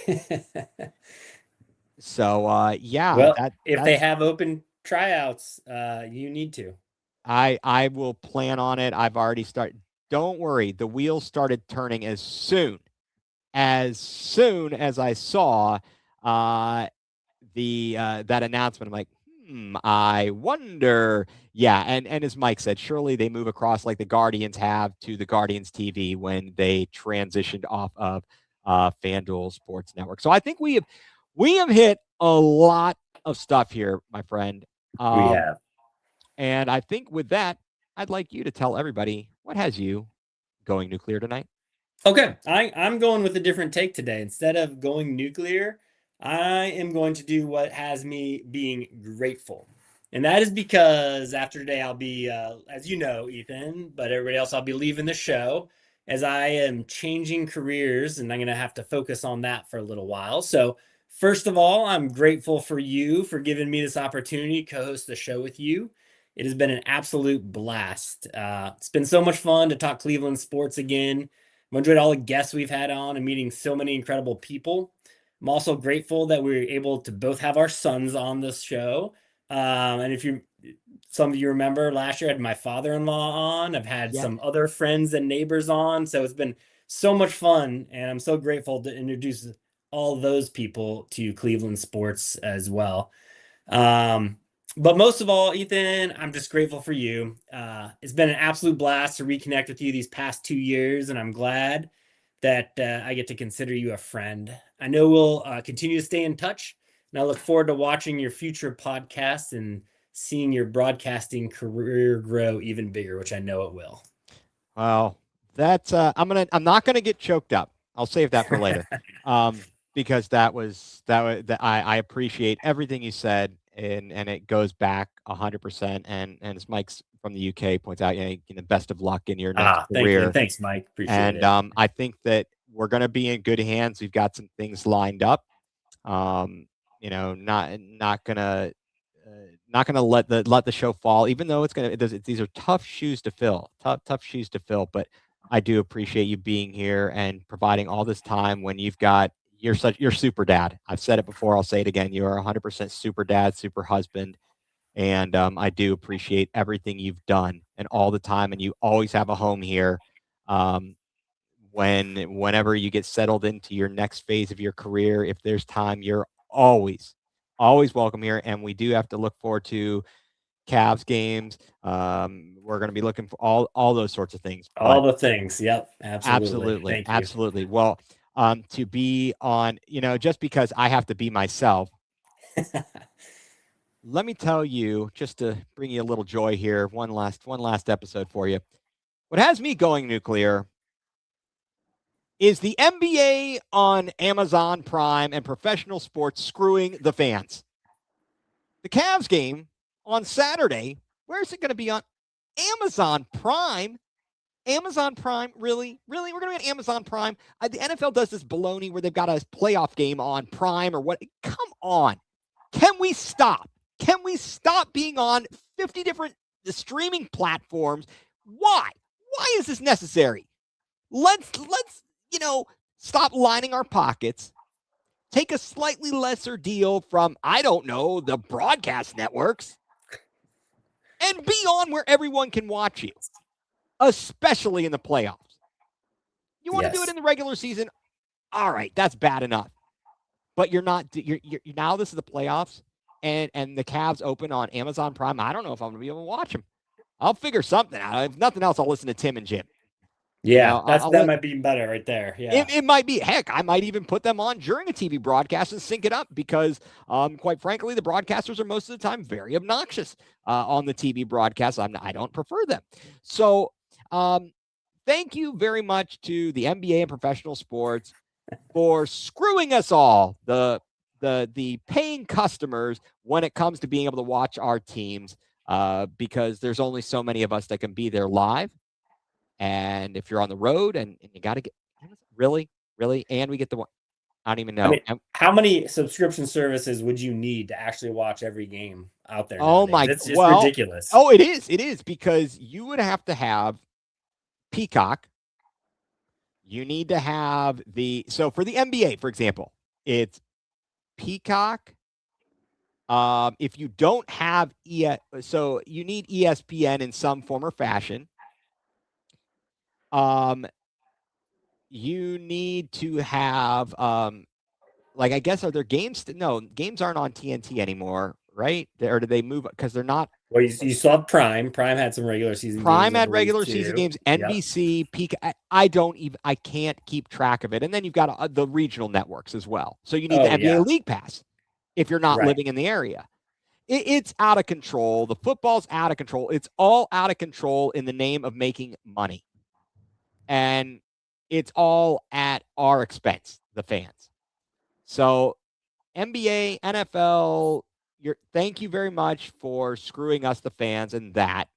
So, yeah, well, if they have open tryouts, you need to. I will plan on it. I've already started. Don't worry. The wheels started turning as soon as I saw that announcement. I'm like, I wonder. Yeah, and as Mike said, surely they move across like the Guardians have to the Guardians TV when they transitioned off of FanDuel Sports Network. So I think we have hit a lot of stuff here, my friend. We have. And I think with that, I'd like you to tell everybody what has you going nuclear tonight. Okay, I'm going with a different take today. Instead of going nuclear, I am going to do what has me being grateful. And that is because after today, I'll be, as you know, Ethan, but everybody else, I'll be leaving the show as I am changing careers, and I'm going to have to focus on that for a little while. So, first of all, I'm grateful for you for giving me this opportunity to co-host the show with you. It has been an absolute blast. It's been so much fun to talk Cleveland sports again. I've enjoyed all the guests we've had on and meeting so many incredible people. I'm also grateful that we were able to both have our sons on this show. And if some of you remember last year, I had my father-in-law on. I've had some other friends and neighbors on. So it's been so much fun. And I'm so grateful to introduce all those people to Cleveland sports as well. But most of all, Ethan, I'm just grateful for you. It's been an absolute blast to reconnect with you these past 2 years, and I'm glad that I get to consider you a friend. I know we'll continue to stay in touch, and I look forward to watching your future podcasts and seeing your broadcasting career grow even bigger, which I know it will. Well, that's I'm not gonna get choked up. I'll save that for later. Because I appreciate everything you said, and it goes back 100%. And as Mike's from the UK points out, best of luck in your next career. Thank you. Thanks, Mike. Appreciate it. And I think that we're going to be in good hands. We've got some things lined up. Not gonna let the show fall, even though these are tough shoes to fill. Tough shoes to fill. But I do appreciate you being here and providing all this time when you're super dad. I've said it before. I'll say it again. You are 100% super dad, super husband. And I do appreciate everything you've done and all the time. And you always have a home here. whenever you get settled into your next phase of your career, if there's time, you're always welcome here. And we do have to look forward to Cavs games. We're going to be looking for all those sorts of things. All the things. Yep. Absolutely. Absolutely, Thank you. absolutely. Well, to be on, just because I have to be myself, let me tell you, just to bring you a little joy here, one last episode for you. What has me going nuclear is the NBA on Amazon Prime and professional sports screwing the fans. The Cavs game on Saturday, where's it going to be on? Amazon Prime. Amazon Prime, really? We're going to be on Amazon Prime? The NFL does this baloney where they've got a playoff game on Prime or what? Come on. Can we stop? Can we stop being on 50 different streaming platforms? Why? Why is this necessary? Let's stop lining our pockets. Take a slightly lesser deal from, I don't know, the broadcast networks, and be on where everyone can watch you, especially in the playoffs. You want to do it in the regular season? All right, that's bad enough. But you're not. You're now. This is the playoffs, and the Cavs open on Amazon Prime. I don't know if I'm going to be able to watch them. I'll figure something out. If nothing else, I'll listen to Tim and Jim. Yeah, that might be better right there. Yeah, it might be. Heck, I might even put them on during a TV broadcast and sync it up because, quite frankly, the broadcasters are most of the time very obnoxious on the TV broadcast. I don't prefer them. So, thank you very much to the NBA and professional sports for screwing us all, the paying customers, when it comes to being able to watch our teams, because there's only so many of us that can be there live. And if you're on the road and you got to get really, and we get the one, I don't even know. I mean, how many subscription services would you need to actually watch every game out there? Oh nowadays? my, it's ridiculous. Oh, it is because you would have to have Peacock. You need to have so for the NBA, for example, it's Peacock. If you don't have so you need ESPN in some form or fashion. You need to have like, I guess, are there games? No, games aren't on TNT anymore, right? Or do they move because they're not? Well, you saw Prime. Prime had some regular season. Prime games, had regular season games. NBC, Peak. I can't keep track of it. And then you've got the regional networks as well. So you need the NBA League Pass if you're not living in the area. It's out of control. The football's out of control. It's all out of control in the name of making money, and it's all at our expense, the fans. So, NBA, NFL, thank you very much for screwing us, the fans, and that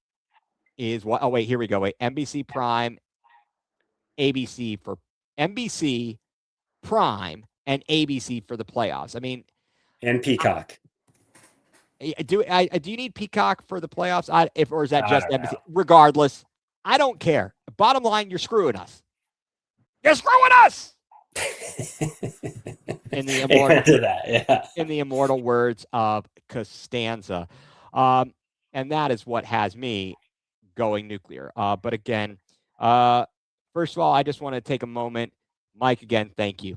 is what. Oh wait, here we go. Wait, NBC Prime, ABC for NBC Prime, and ABC for the playoffs. I mean, and Peacock. Do you need Peacock for the playoffs? Or is that just NBC? Regardless, I don't care. Bottom line, you're screwing us. You're screwing us. In the immortal words of Costanza, and that is what has me going nuclear. But again, first of all, I just want to take a moment, Mike. Again, thank you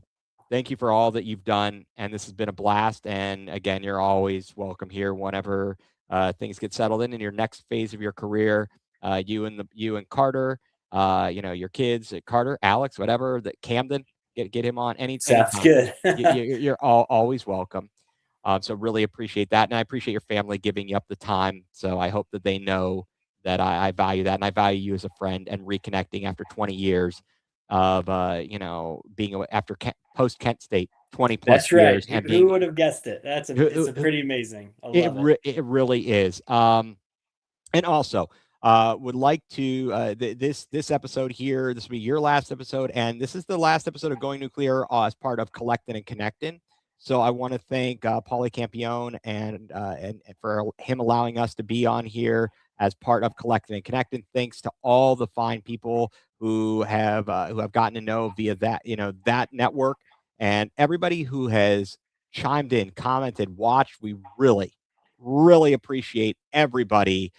for all that you've done, and this has been a blast. And again, you're always welcome here whenever things get settled in your next phase of your career. You and Carter, your kids, Carter, Alex, whatever, that Camden. Get him on Sounds good. You're always welcome. So really appreciate that. And I appreciate your family giving you up the time. So I hope that they know that I value that. And I value you as a friend, and reconnecting after 20 years of, being after post Kent State, 20 plus That's right. years. And who would have guessed it? It's pretty amazing. I love it. It really is. And also, would like to this episode here. This will be your last episode, and this is the last episode of Going nuCLEar as part of Collecting and Connecting. So I want to thank Paulie Campione and for him allowing us to be on here as part of Collecting and Connecting. Thanks to all the fine people who have gotten to know via that network, and everybody who has chimed in, commented, watched. We really appreciate everybody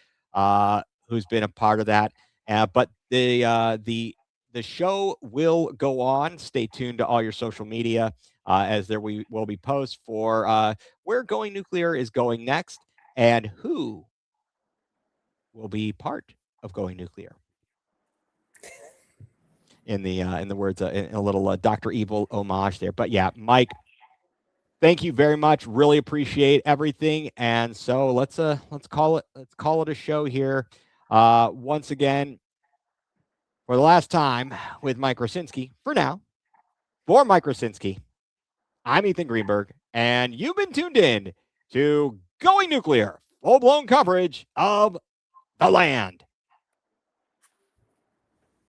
who's been a part of that. But the the show will go on. Stay tuned to all your social media as there will be posts for where Going Nuclear is going next and who will be part of Going Nuclear. In the words, in a little Dr. Evil homage there. But yeah, Mike, thank you very much. Really appreciate everything. And so let's call it a show here. Once again, for the last time with Mike Rasinski. For now, for Mike Rasinski, I'm Ethan Greenberg, and you've been tuned in to Going Nuclear, full blown coverage of the land.